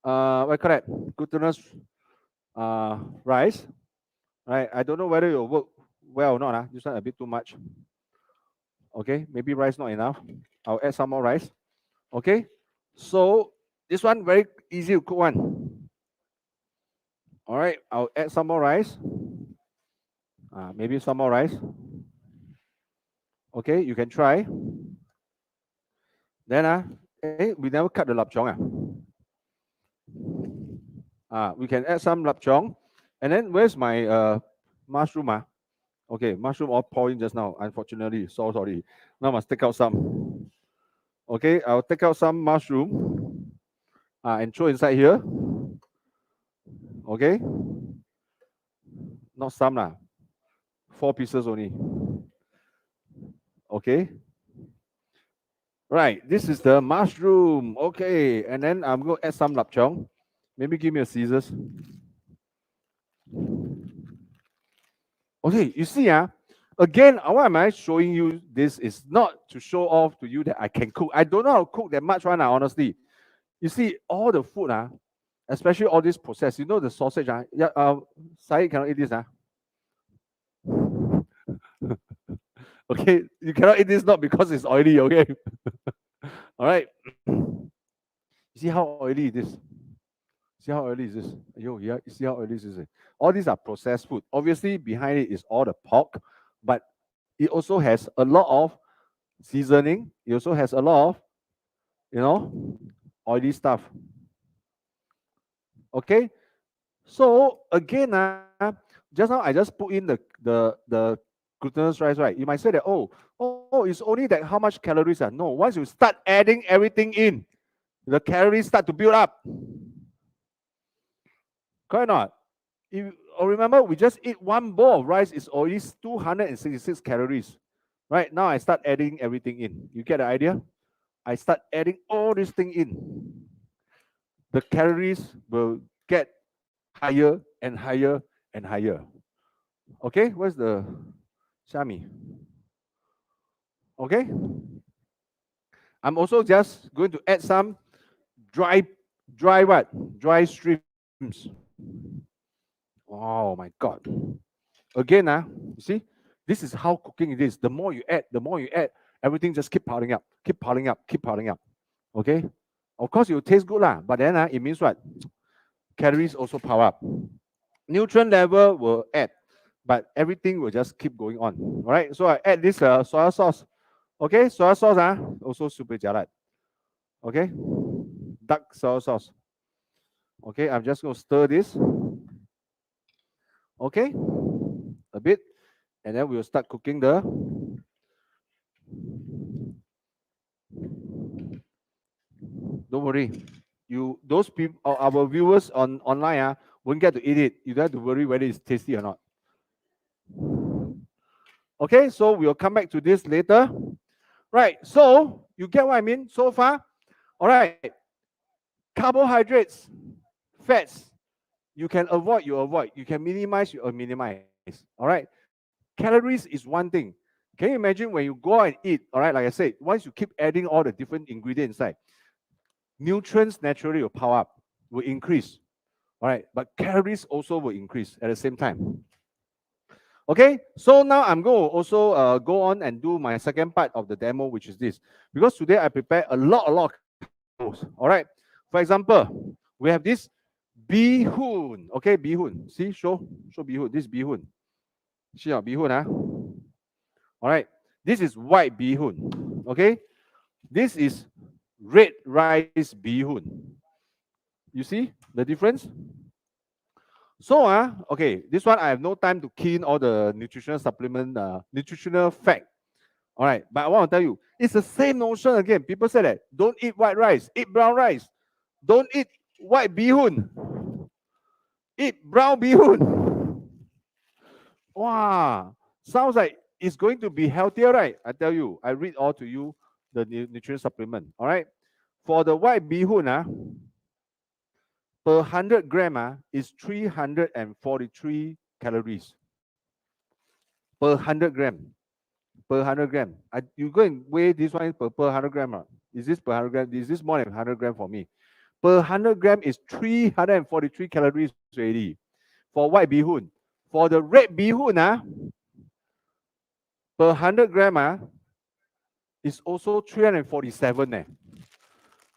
what you call that, glutinous rice. Right, I don't know whether it'll work well or not. This one a bit too much. Okay, maybe rice not enough. I'll add some more rice. Okay, so this one very easy to cook one. All right, I'll add some more rice. Maybe some more rice. Okay, you can try. Then we never cut the lapchong. We can add some lapchong. And then where's my mushroom? Okay, mushroom all pouring just now, unfortunately. So sorry. Now must take out some. Okay, I'll take out some mushroom and throw inside here. Okay. Not some 4 pieces only. Okay. Right, this is the mushroom. Okay, and then I'm going to add some lapchong. Maybe give me a scissors. Okay, you see, again, why am I showing you this is not to show off to you that I can cook. I don't know how to cook that much one, honestly. You see, all the food, especially all this processed, you know the sausage, Syed cannot eat this, Okay, you cannot eat this not because it's oily, okay? All right. You see how oily it is? See how oily is this? Yeah, you see how oily this is? All these are processed food. Obviously, behind it is all the pork, but it also has a lot of seasoning. It also has a lot of you know, oily stuff. Okay, so again, just now I just put in the glutinous rice, right? You might say that, oh, it's only that how much calories are. No, once you start adding everything in, the calories start to build up. Correct or not? If, or remember, we just eat one bowl of rice is already 266 calories. Right now, I start adding everything in. You get the idea? I start adding all this thing in. The calories will get higher and higher and higher. Okay, where's the Shami? Okay, I'm also just going to add some dry, dry what? Dry streams. Oh my God. Again, you see, this is how cooking it is. The more you add, everything just keep piling up, keep piling up, keep piling up. Okay? Of course, it will taste good, lah, but then it means what? Calories also pile up. Nutrient level will add, but everything will just keep going on. All right, so I add this soy sauce. Okay, soy sauce also super jialat. Okay, dark soy sauce. Okay, I'm just going to stir this. Okay, a bit, and then we'll start cooking the. Don't worry, those people, our viewers on online won't get to eat it. You don't have to worry whether it's tasty or not. Okay, so we'll come back to this later. Right, so you get what I mean so far? All right, carbohydrates, fats, you can avoid, you avoid. You can minimize, you minimize. All right, calories is one thing. Can you imagine when you go out and eat? All right, like I said, once you keep adding all the different ingredients inside, nutrients naturally will power up, will increase. All right, but calories also will increase at the same time. Okay, so now I'm going to also go on and do my second part of the demo, which is this. Because today I prepared a lot of carbohydrates. All right, for example, we have this bee hoon. Okay, bee hoon. See, show bee hoon. This bee hoon. See bee hoon, All right, this is white bee hoon. Okay, this is red rice bee hoon. You see the difference? So okay, this one I have no time to key in all the nutritional supplement, nutritional fact. All right, but I want to tell you, it's the same notion again. People say that don't eat white rice, eat brown rice. Don't eat white bihun, eat brown bihun. Wow, sounds like it's going to be healthier, right? I tell you, I read all to you the nutrition supplement. All right, for the white bihun, per 100 gram is 343 calories per 100 gram. Per 100 gram. You go and weigh this one per 100 gram. Is this per 100 gram? Is this more than 100 gram for me? Per 100 gram is 343 calories already for white bihun. For the red bihun, per 100 gram is also 347.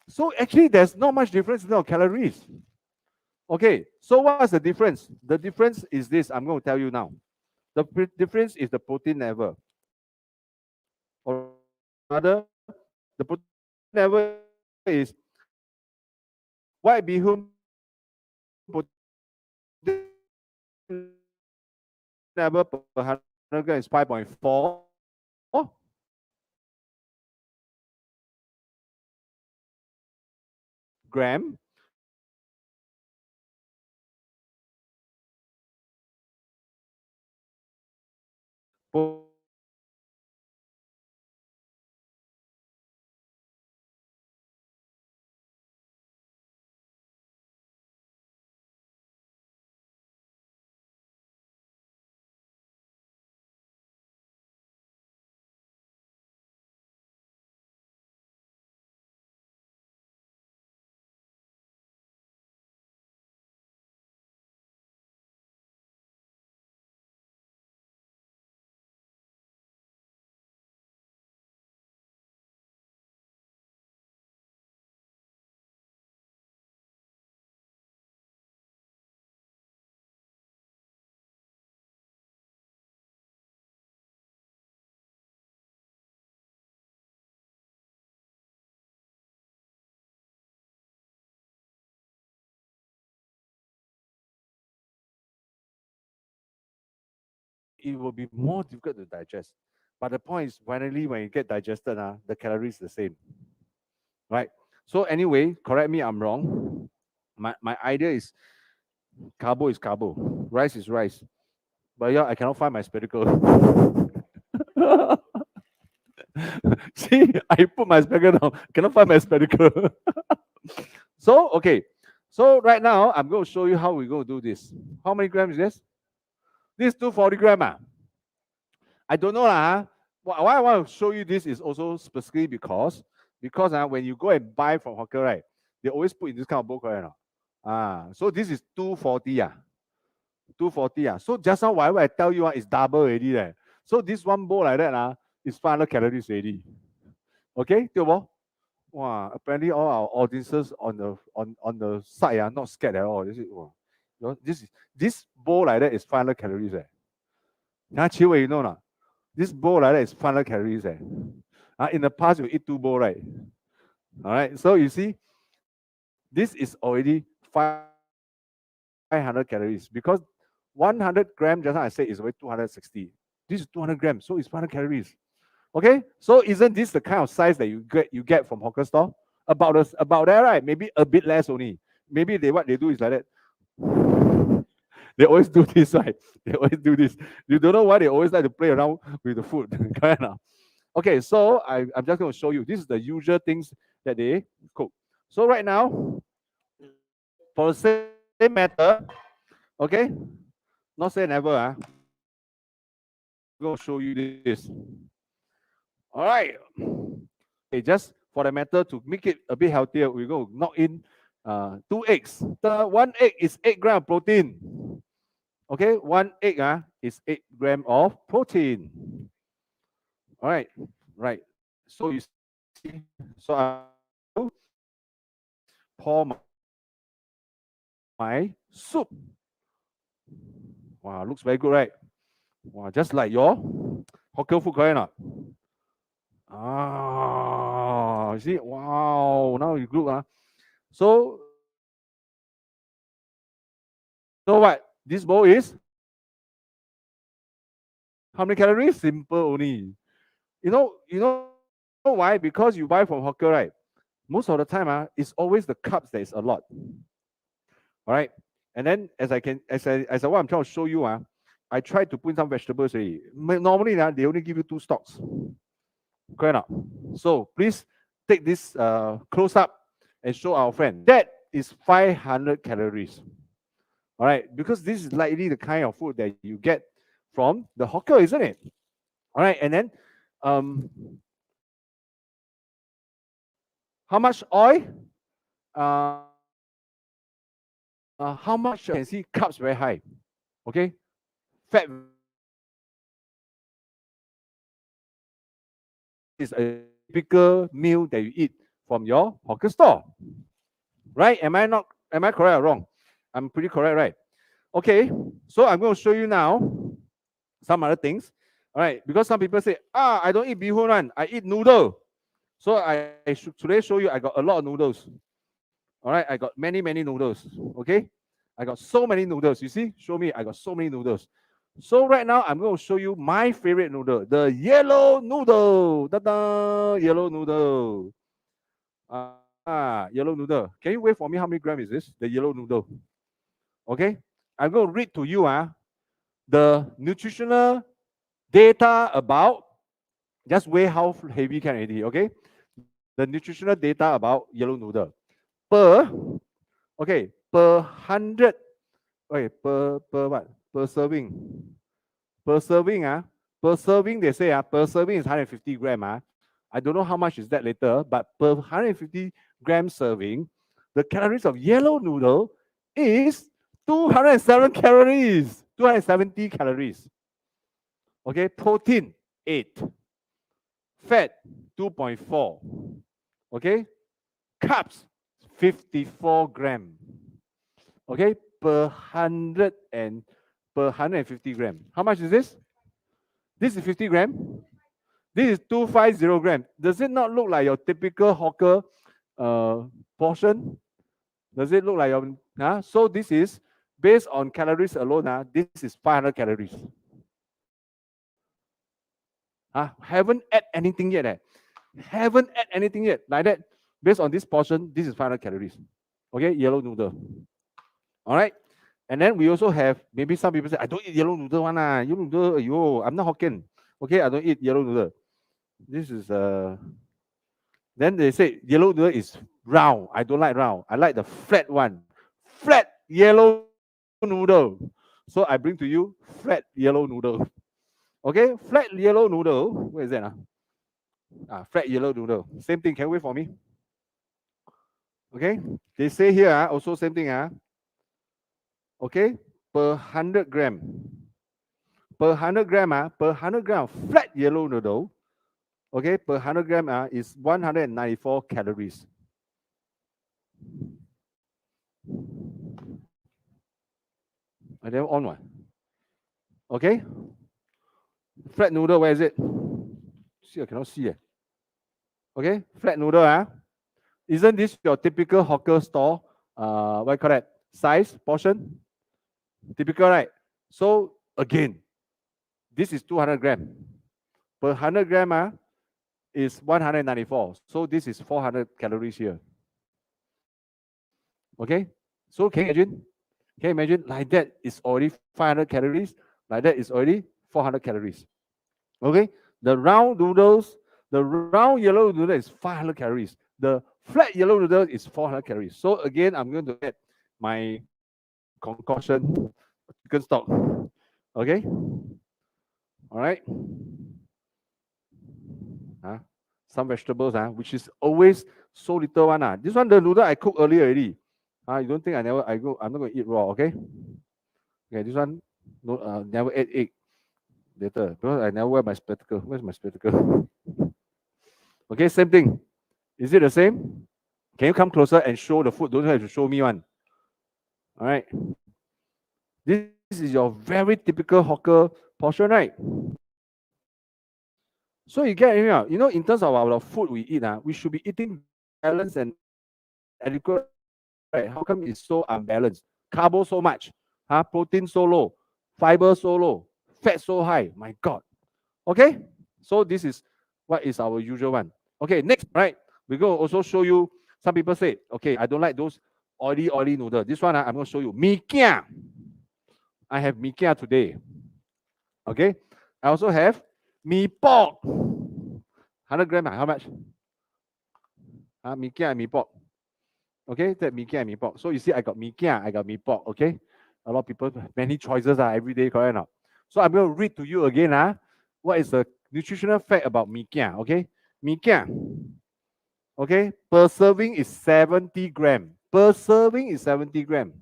So actually, there's not much difference in terms of calories. Okay, so what's the difference? The difference is this. I'm going to tell you now. The difference is the protein level. Or rather, the protein level is white bihun protein level per 100 gram is 5.4. Gram. it will be more difficult to digest. But the point is, finally, when you get digested, the calories the same, right? So anyway, correct me, I'm wrong. My idea is carbo is carbo, rice is rice. But yeah, I cannot find my spectacle. See, I put my spectacle down, cannot find my spectacle. So, okay. So right now, I'm going to show you how we're going to do this. How many grams is this? This 240 gram. I don't know. Why I want to show you this is also specifically because when you go and buy from hawker, right, they always put in this kind of bowl, correct? So this is 240. 240. So just now, whatever I tell you is double already. So this one bowl like that is 500 calories already. Okay, Tio? Wow, apparently all our audiences on the side are not scared at all. This bowl like that is 500 calories. Now, Chiwe, you know not? This bowl like that is 500 calories. In the past, you eat 2 bowls, right? All right. So you see, this is already 500 calories because 100 grams, just now I said, is already 260. This is 200 grams, so it's 500 calories. Okay. So isn't this the kind of size that you get from hawker store? About that, right? Maybe a bit less only. Maybe what they do is like that. They always do this, right? They always do this. You don't know why they always like to play around with the food. Okay, so I'm just going to show you. This is the usual things that they cook. So right now, for the same matter, okay, not say never. I'm going to show you this. All right. Okay, just for the matter to make it a bit healthier, we're going to knock in 2 eggs. The 1 egg is 8 grams of protein. Okay, 1 egg is 8 grams of protein. All right, right. So you see, so I'm going to pour my soup. Wow, looks very good, right? Wow, just like your hawker food, correct or not? You see, wow, now you look. So what? This bowl is how many calories? Simple only. You know why? Because you buy from hawker, right? Most of the time, it's always the carbs that is a lot. All right. And then as what I'm trying to show you, I tried to put in some vegetables already. Normally, they only give you 2 stalks. Correct or not? So please take this close up and show our friend. That is 500 calories. All right, because this is likely the kind of food that you get from the hawker, isn't it? All right, and then how much oil? How much you can see carbs very high. Okay, fat is a typical meal that you eat from your hawker store. Right? Am I correct or wrong? I'm pretty correct, right? Okay, so I'm going to show you now some other things. All right, because some people say, I don't eat bihun, I eat noodle. So I should today show you I got a lot of noodles. All right, I got many noodles. Okay, I got so many noodles. You see, show me, I got so many noodles. So right now I'm going to show you my favorite noodle, the yellow noodle. Ta-da! Yellow noodle. Yellow noodle. Can you wait for me? How many grams is this? The yellow noodle. Okay, I'm going to read to you the nutritional data about, just weigh how heavy can it be. Okay, the nutritional data about yellow noodle per 100. Okay, per what? Per serving. Per serving per serving they say per serving is 150 gram I don't know how much is that later, but per 150 gram serving, the calories of yellow noodle is 207 calories. 270 calories. Okay, protein 8, fat 2.4. Okay, carbs 54 gram. Okay, per 150 gram. How much is this? This is 50 gram. This is 250 gram. Does it not look like your typical hawker portion? Does it look like your so this is based on calories alone, this is 500 calories. Haven't add anything yet. Haven't add anything yet. Like that, based on this portion, this is 500 calories. Okay, yellow noodle. All right. And then we also have, maybe some people say, I don't eat yellow noodle one. Yellow noodle, I'm not Hokkien. Okay, I don't eat yellow noodle. This is then they say yellow noodle is round. I don't like round. I like the flat one. Flat yellow noodle. So I bring to you flat yellow noodle. Okay, flat yellow noodle. Where is that? Flat yellow noodle. Same thing. Can you wait for me? Okay. They say here also same thing. Okay, per 100 gram. Per 100 gram, per 100 gram flat yellow noodle. Okay, per 100 gram is 194 calories. And then on one. Okay. Flat noodle, where is it? See, I cannot see it. Okay, flat noodle. Isn't this your typical hawker store? What you call that? Size, portion? Typical, right? So again, this is 200 gram. Per 100 gram is 194. So this is 400 calories here. Okay, so can you imagine? Can you imagine? Like that is already 500 calories. Like that is already 400 calories. Okay, the round noodles, the round yellow noodle is 500 calories. The flat yellow noodle is 400 calories. So again, I'm going to add my concoction chicken stock. Okay, all right. Some vegetables, which is always so little one. This one, the noodle I cooked earlier already. You don't think I'm not going to eat raw, okay? Okay, this one, no, never ate egg later because I never wear my spectacle. Where's my spectacle? Okay, same thing. Is it the same? Can you come closer and show the food? Don't have to show me one. All right. This is your very typical hawker portion, right? So you get it out. In terms of our food we eat, we should be eating balanced and adequate, right? How come it's so unbalanced? Carbo so much, protein so low, fiber so low, fat so high. My God. Okay, so this is what is our usual one. Okay, next, right? We're going to also show you. Some people say, okay, I don't like those oily noodle. This one, I'm going to show you. Mee kia. I have mee kia today. Okay, I also have mee pork. 100 gram, how much? Mee kia and mee pork. Okay, that mee kia and mee pork. So you see, I got mee kia, I got mee pork. Okay, a lot of people, many choices every day, correct or not? So I'm going to read to you again. What is the nutritional fact about mee kia? Okay, mee kia. Okay, per serving is 70 gram. Per serving is 70 gram.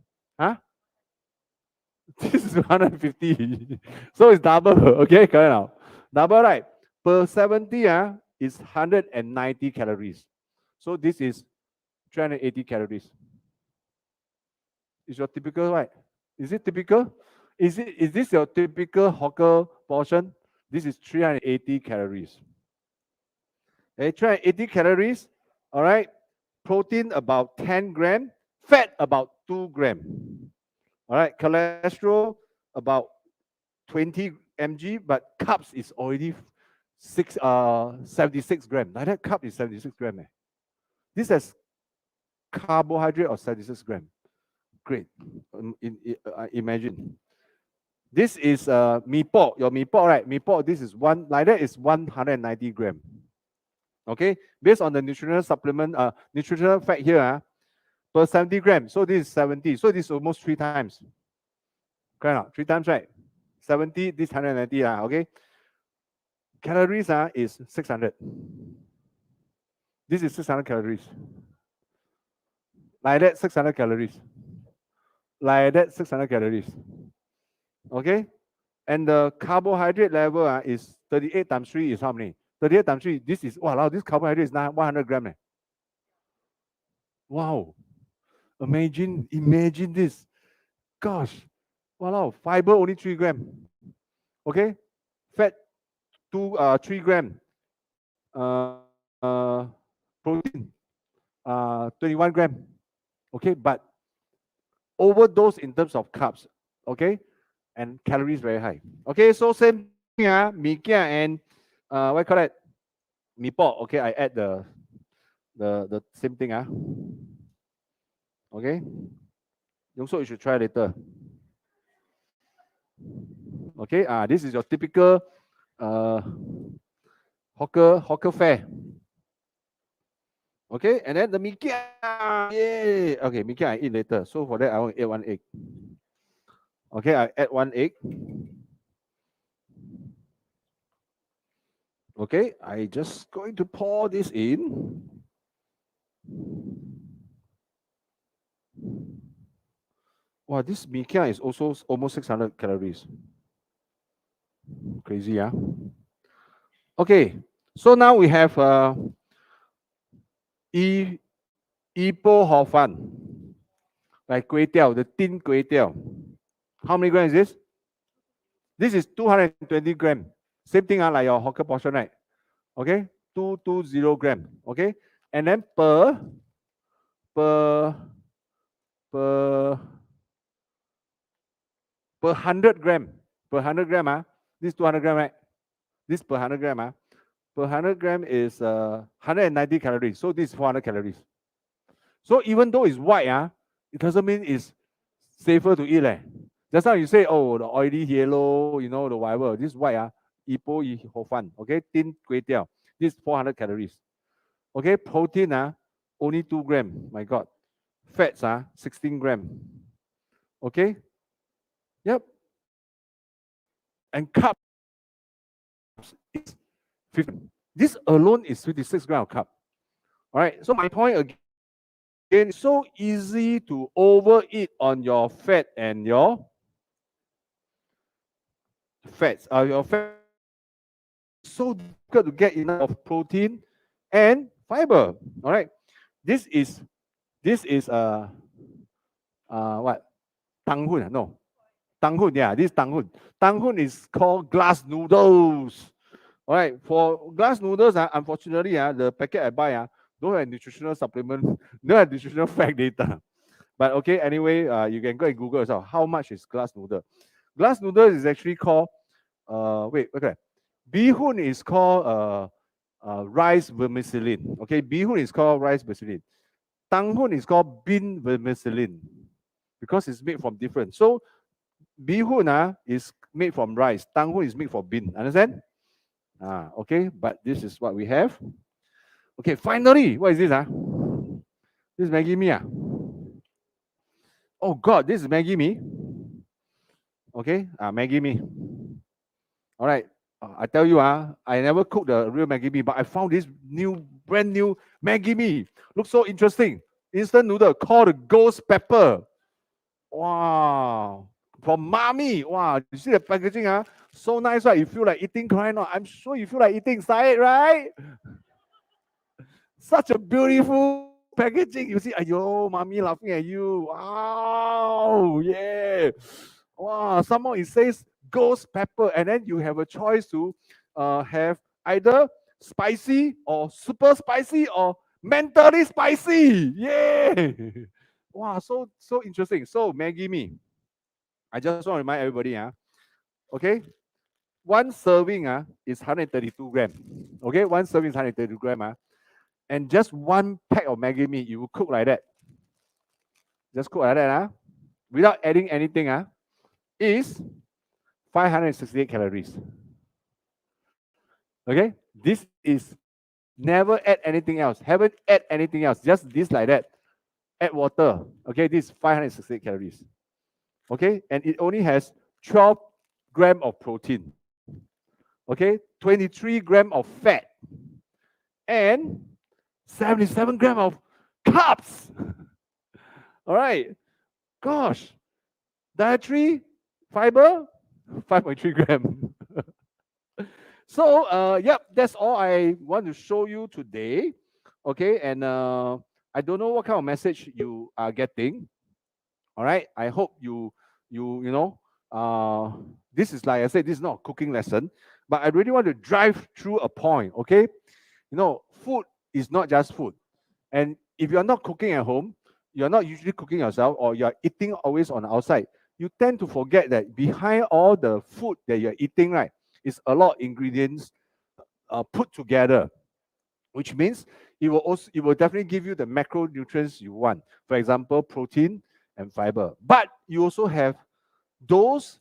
This is 150. So it's double. Okay, correct now. Double, right? Per 70 is 190 calories. So this is 380 calories. Is your typical, right? Is it typical? Is this your typical hawker portion? This is 380 calories. Okay, 380 calories. All right. Protein about 10 gram. Fat about 2 gram. All right. Cholesterol about 20 mg, but carbs is already 76 gram. Like that carb is 76 gram. This has carbohydrate of 76 gram. Great. Imagine. This is mee pork. Your mee pork, right? Mee pork, this is one, like that is 190 gram. Okay, based on the nutritional supplement, nutritional fact here, per 70 grams. So this is 70. So this is almost 3 times. Correct? 3 times, right? 70, this 190. Okay. Calories is 600. This is 600 calories. Like that, 600 calories. Like that, 600 calories. Okay. And the carbohydrate level is 38 times 3 is how many? 38 times 3. This is, wow, this carbohydrate is 100 grams. Wow. Imagine this. Gosh. Wow. Fiber only 3 gram. Okay. Fat 3 gram. Protein 21 gram. Okay, but overdose in terms of carbs. Okay, and calories very high. Okay, so same thing. Mee kia and what you call it? Mee pok. Okay, I add the same thing. Okay. Also, you should try later. Okay, this is your typical hawker fare. Okay, and then the mee kia, yay! Okay, mee kia I eat later. So for that, I want to add one egg. Okay, I add one egg. Okay, I just going to pour this in. Wow, this mee kia is also almost 600 calories. Crazy, yeah. Okay, so now we have Ipo Hor Fun, like kway teow, the tin kway teow. How many grams is this? This is 220 gram. Same thing like your hawker portion, right? Okay, 220 gram. Okay, and then per 100 gram. Per 100 gram, this 200 gram, right? This per 100 gram, per 100 gram is 190 calories. So this is 400 calories. So even though it's white, it doesn't mean it's safer to eat. Just now you say, oh, the oily yellow, the whatever. This white, Ipo Hor Fun. Okay, tin kway teow. This 400 calories. Okay, protein, only 2 gram. My God. Fats, 16 gram. Okay. Yep. And carbs is 50. This alone is 56 gram of carb. All right. So my point again, it's so easy to overeat on your fat and your fats. Your fat so difficult to get enough of protein and fiber. All right. This is what? Tanghun? No. Tanghun, yeah, this is Tanghun. Tanghun is called glass noodles. All right, for glass noodles, unfortunately, the packet I buy don't have nutritional supplement, don't have nutritional fact data. But okay, anyway, you can go and Google as well. How much is glass noodle? Glass noodles is actually called, bihun is called rice vermicelli. Okay, bihun is called rice vermicelli. Tanghun is called bean vermicelli because it's made from different. So bihun is made from rice. Tanghun is made from bean. Understand? Okay, but this is what we have. Okay, finally, what is this? This is Maggie Mee. Oh God, this is Maggie Mee. Okay, Maggie Mee. All right, I tell you, I never cooked the real Maggie Mee, but I found this brand new Maggie Mee. Looks so interesting. Instant noodle called the ghost pepper. Wow. From Mommy. Wow, you see the packaging, so nice, right? You feel like eating, correct? No, I'm sure you feel like eating inside, right? Such a beautiful packaging. You see, ayo, Mommy laughing at you. Wow, yeah. Wow, somehow it says ghost pepper, and then you have a choice to have either spicy or super spicy or mentally spicy. Yeah. Wow, so interesting. So Maggie Mee. I just want to remind everybody, okay, one serving is 132 gram. Okay, one serving is 132 gram. And just one pack of Maggie Mee, you will cook like that. Just cook like that, without adding anything, is 568 calories. Okay, this is never add anything else. Haven't add anything else. Just this like that. Add water. Okay, this is 568 calories. Okay, and it only has 12 gram of protein. Okay, 23 gram of fat, and 77 gram of carbs. All right, gosh, dietary fiber 5.3 gram. So yep, that's all I want to show you today. Okay, and I don't know what kind of message you are getting. All right, I hope you know, this is, like I said, this is not a cooking lesson, but I really want to drive through a point. Okay, food is not just food, and if you're not cooking at home, you're not usually cooking yourself, or you're eating always on the outside, you tend to forget that behind all the food that you're eating, right, is a lot of ingredients, put together, which means it will definitely give you the macronutrients you want. For example, protein and fiber. But you also have those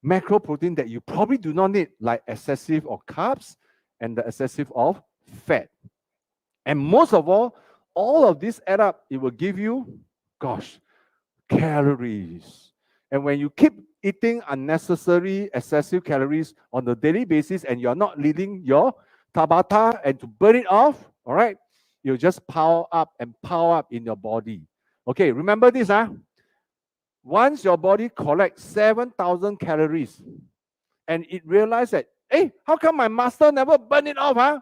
macro protein that you probably do not need, like excessive of carbs and the excessive of fat. And most of all of this add up, it will give you, gosh, calories. And when you keep eating unnecessary, excessive calories on a daily basis and you're not leading your Tabata and to burn it off, all right, you'll just pile up in your body. Okay, remember this, huh? Once your body collects 7,000 calories and it realizes that, hey, how come my master never burn it off, huh?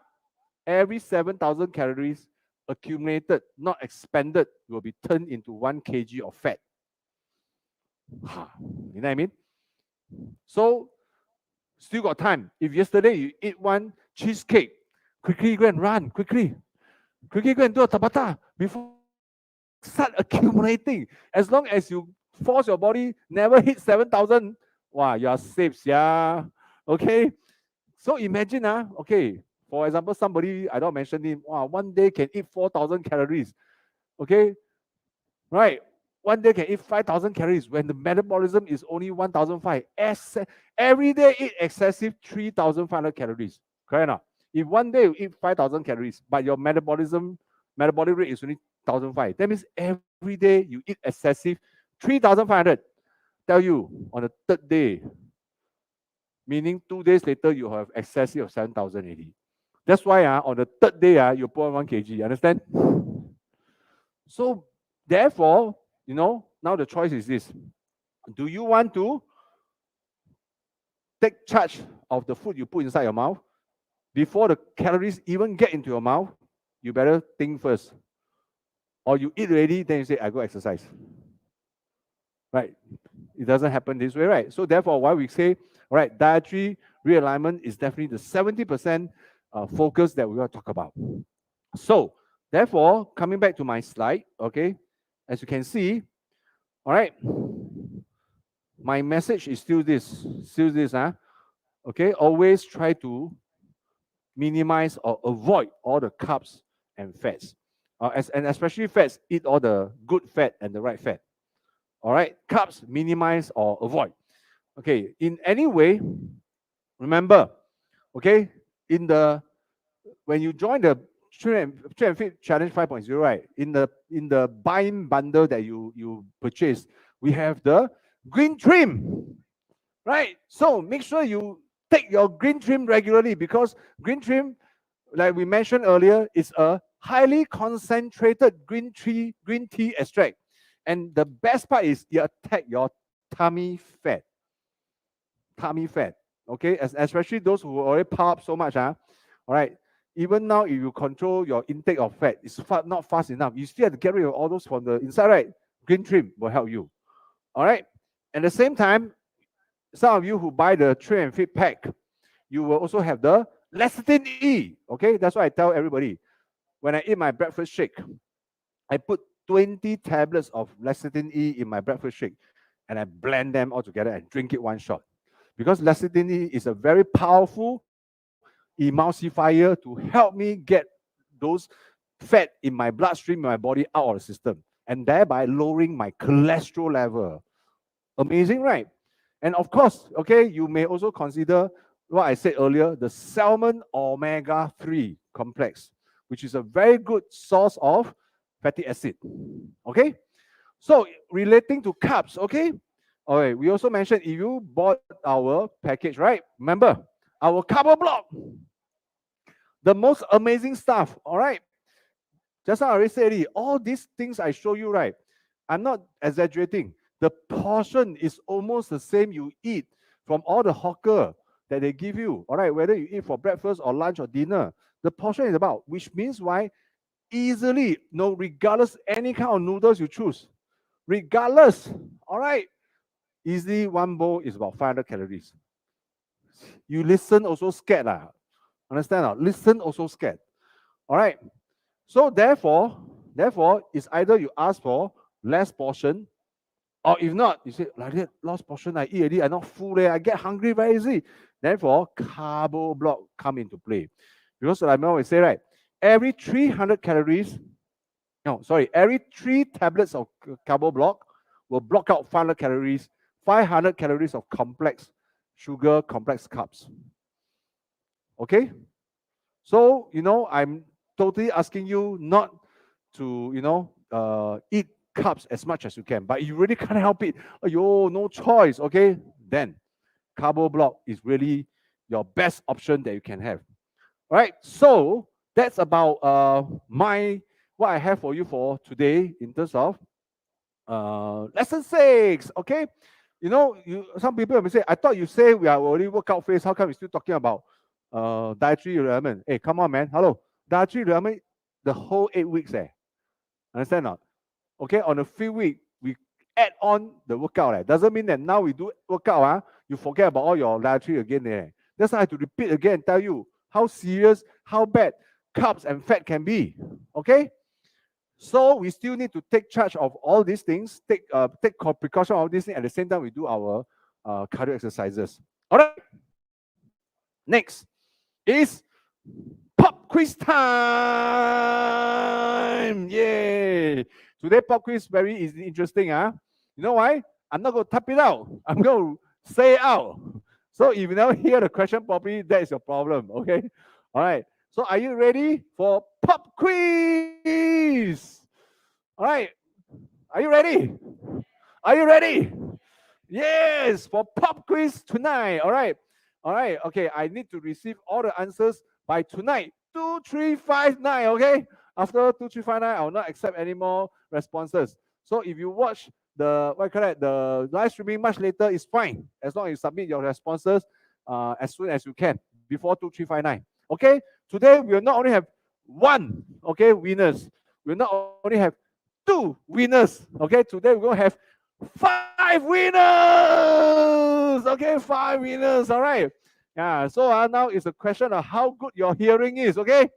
Every 7,000 calories accumulated, not expended, will be turned into 1 kg of fat. You know what I mean? So, still got time. If yesterday you eat one cheesecake, quickly go and run, quickly go and do a tabata before start accumulating. As long as you force your body never hit 7,000, wow, you are safe, yeah. Okay. So imagine, okay, for example, somebody, I don't mention him, wow, one day can eat 4,000 calories. Okay. Right. One day can eat 5,000 calories when the metabolism is only 1,500. Every day eat excessive 3,500 calories. Correct or not? If one day you eat 5,000 calories, but your metabolic rate is only 1,500, that means every day you eat excessive 3,500. Tell you, on the third day, meaning 2 days later, you have excessive of 7,080. That's why on the third day, you put on 1 kg. Understand? So, therefore, now the choice is this. Do you want to take charge of the food you put inside your mouth? Before the calories even get into your mouth, you better think first. Or you eat already, then you say, I go exercise. Right? It doesn't happen this way, right? So therefore, why we say, all right, dietary realignment is definitely the 70% focus that we want to talk about. So therefore, coming back to my slide, okay, as you can see, all right, my message is still this, okay, always try to minimize or avoid all the carbs and fats. And especially fats, eat all the good fat and the right fat. All right, carbs, minimize or avoid. Okay, in any way, remember, okay, when you join the Train and Fit Challenge 5.0, right, in the buying bundle that you purchase, we have the green trim, right? So make sure you take your green trim regularly, because green trim, like we mentioned earlier, is a highly concentrated green tea extract. And the best part is you attack your tummy fat. Okay, especially those who already pile up so much, all right. Even now, if you control your intake of fat, it's not fast enough. You still have to get rid of all those from the inside, right? Green trim will help you. All right. At the same time, some of you who buy the Train and Fit pack, you will also have the lecithin E. Okay, that's why I tell everybody, when I eat my breakfast shake, I put 20 tablets of lecithin E in my breakfast shake, and I blend them all together and drink it one shot. Because lecithin E is a very powerful emulsifier to help me get those fat in my bloodstream, in my body, out of the system, and thereby lowering my cholesterol level. Amazing, right? And of course, okay, you may also consider what I said earlier, the salmon omega-3 complex, which is a very good source of fatty acid. Okay? So relating to carbs, okay? All right, we also mentioned if you bought our package, right? Remember, our carbo block, the most amazing stuff, all right? Just now I already said it, all these things I show you, right? I'm not exaggerating. The portion is almost the same you eat from all the hawker that they give you, all right? Whether you eat for breakfast or lunch or dinner, the portion is about, which means why? Easily, regardless any kind of noodles you choose, regardless, all right? Easily one bowl is about 500 calories. You listen also scared, understand? Listen also scared. All right. So therefore, it's either you ask for less portion, or if not, you say, like that, last portion I eat already, I'm not full, I get hungry very easy. Therefore, carbo block come into play. Because like I always say, right, every 300 calories, no, sorry, every 3 tablets of carbo block will block out 500 calories of complex sugar, complex carbs. Okay? So, I'm totally asking you not to, eat carbs as much as you can, but you really can't help it. Yo, no choice, okay? Then carbo block is really your best option that you can have. All right, so that's about what I have for you for today in terms of lesson 6. Okay, some people may say, I thought you say we are already workout phase. How come we're still talking about dietary realignment? Hey, come on, man. Hello, dietary realignment, the whole 8 weeks. Understand not? Okay, on a free week we add on the workout. Doesn't mean that now we do workout. You forget about all your dietary again. That's why I have to repeat again and tell you how serious, how bad carbs and fat can be. Okay. So we still need to take charge of all these things, take precaution of all these things. At the same time, we do our cardio exercises. All right. Next is pop quiz time. Yay! Today pop quiz very interesting. You know why? I'm not going to type it out. I'm going to say it out. So if you never hear the question properly, that is your problem. Okay. All right. So are you ready for pop quiz? All right. Are you ready? Are you ready? Yes, for pop quiz tonight. All right. All right. Okay. I need to receive all the answers by tonight. 2359. Okay. After 2359, I will not accept any more responses. So if you watch the the live streaming much later, it's fine as long as you submit your responses as soon as you can before 2359. Okay. Today we will not only have one winners. We will not only have 2 winners. Okay. Today we're going to have 5 winners. Okay, 5 winners. All right. Yeah. So now it's a question of how good your hearing is. Okay.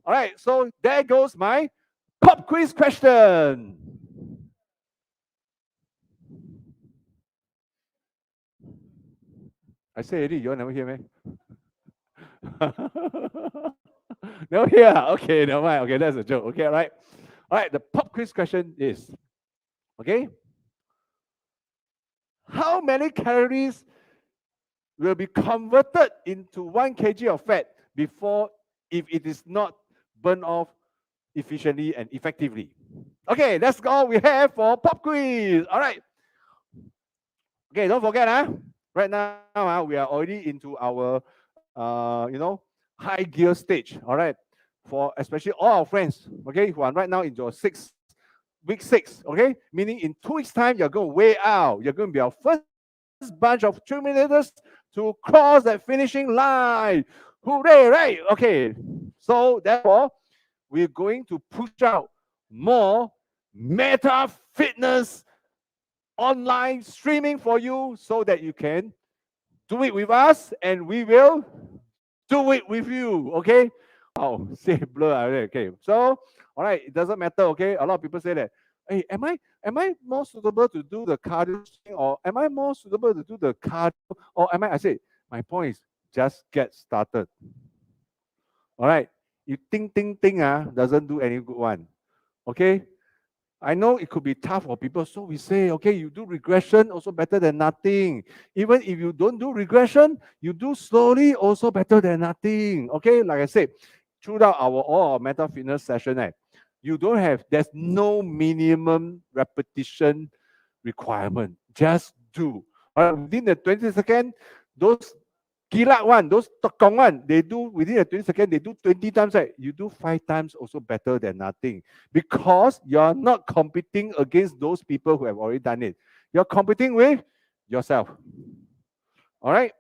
All right. So there goes my pop quiz question. I say already. You all never hear me? Never hear. Okay. Never mind. Okay, that's a joke. Okay. All right. All right. The pop quiz question is, okay, how many calories will be converted into 1 kg of fat before if it is not burned off efficiently and effectively? Okay, that's all we have for pop quiz. All right. Okay, don't forget, right now we are already into our high gear stage. All right, for especially all our friends, okay, who are right now in your week 6, okay, meaning in 2 weeks time you're going to weigh out. You're going to be our first bunch of TRIMINATORs to cross that finishing line. Hooray, right? Okay. So therefore, we're going to push out more meta fitness online streaming for you so that you can do it with us and we will do it with you. Okay. Oh, say blur. Okay. So, all right, it doesn't matter. Okay. A lot of people say that, hey, am I more suitable to do the cardio or am I more suitable to do the cardio or am I say my point is just get started. All right. You think doesn't do any good one. Okay. I know it could be tough for people. So we say, okay, you do regression, also better than nothing. Even if you don't do regression, you do slowly, also better than nothing. Okay, like I said, throughout all our meta fitness session, there's no minimum repetition requirement. Just do. All right, within the 20 seconds, those kilat one, those tekong one, they do within the 20 seconds, they do 20 times, right? You do 5 times also better than nothing. Because you're not competing against those people who have already done it. You're competing with yourself. All right?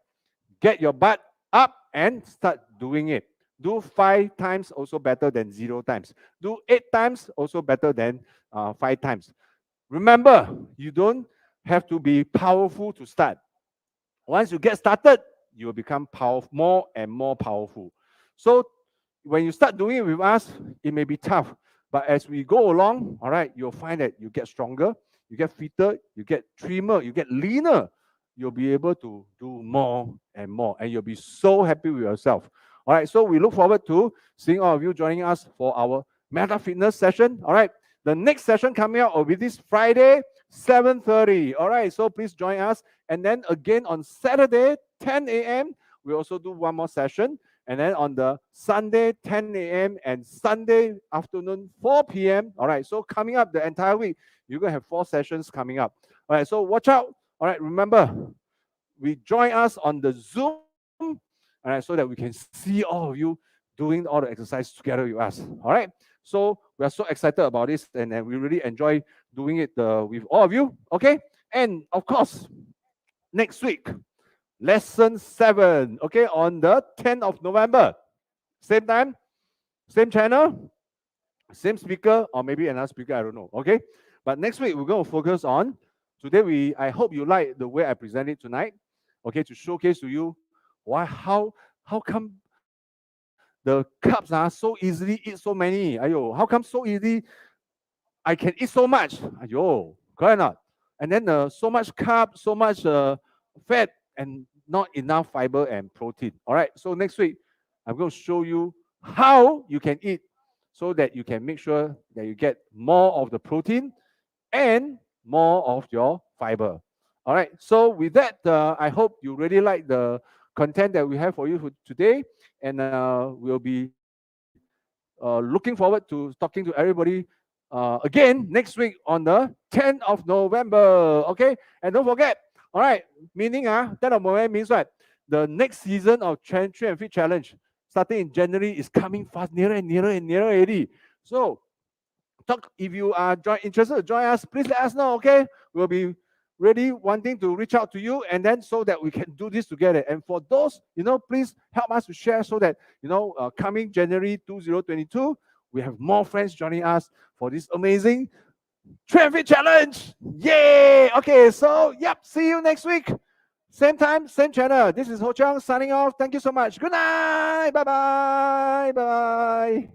Get your butt up and start doing it. Do 5 times also better than 0 times. Do 8 times also better than 5 times. Remember, you don't have to be powerful to start. Once you get started, you will become more and more powerful. So when you start doing it with us, it may be tough. But as we go along, all right, you'll find that you get stronger, you get fitter, you get trimmer, you get leaner. You'll be able to do more and more. And you'll be so happy with yourself. All right, so we look forward to seeing all of you joining us for our Meta Fitness session. All right, the next session coming out will be this Friday, 7:30. All right, so please join us. And then again on Saturday, 10 a.m., we also do one more session. And then on the Sunday, 10 a.m. and Sunday afternoon, 4 p.m. All right, so coming up the entire week, you're going to have 4 sessions coming up. All right, so watch out. All right, remember, we join us on the Zoom, all right, so that we can see all of you doing all the exercise together with us. All right, so we are so excited about this, and we really enjoy doing it with all of you. Okay, and of course, next week, lesson 7. Okay, on the 10th of November, same time, same channel, same speaker, or maybe another speaker. I don't know. Okay, but next week we're going to focus on. Today I hope you like the way I present it tonight. Okay, to showcase to you how come the carbs are so easily eat so many. Ayo, how come so easy I can eat so much? Ayo, correct or not? And then so much carb, so much fat, and not enough fiber and protein. All right, so next week I'm going to show you how you can eat so that you can make sure that you get more of the protein and more of your fiber. All right, so with that, I hope you really like the content that we have for you for today, and we'll be looking forward to talking to everybody again next week on the 10th of November. Okay, and don't forget, all right, meaning 10th of November means what? The next season of Train and Fit Challenge starting in January is coming fast, nearer and nearer and nearer already. So if you are interested to join us, please let us know. Okay, we'll be really wanting to reach out to you, and then so that we can do this together. And for those, please help us to share so that coming January 2022, we have more friends joining us for this amazing Traffic Challenge. Yay! Okay, so yep, see you next week. Same time, same channel. This is Ho Chang signing off. Thank you so much. Good night. Bye bye. Bye bye.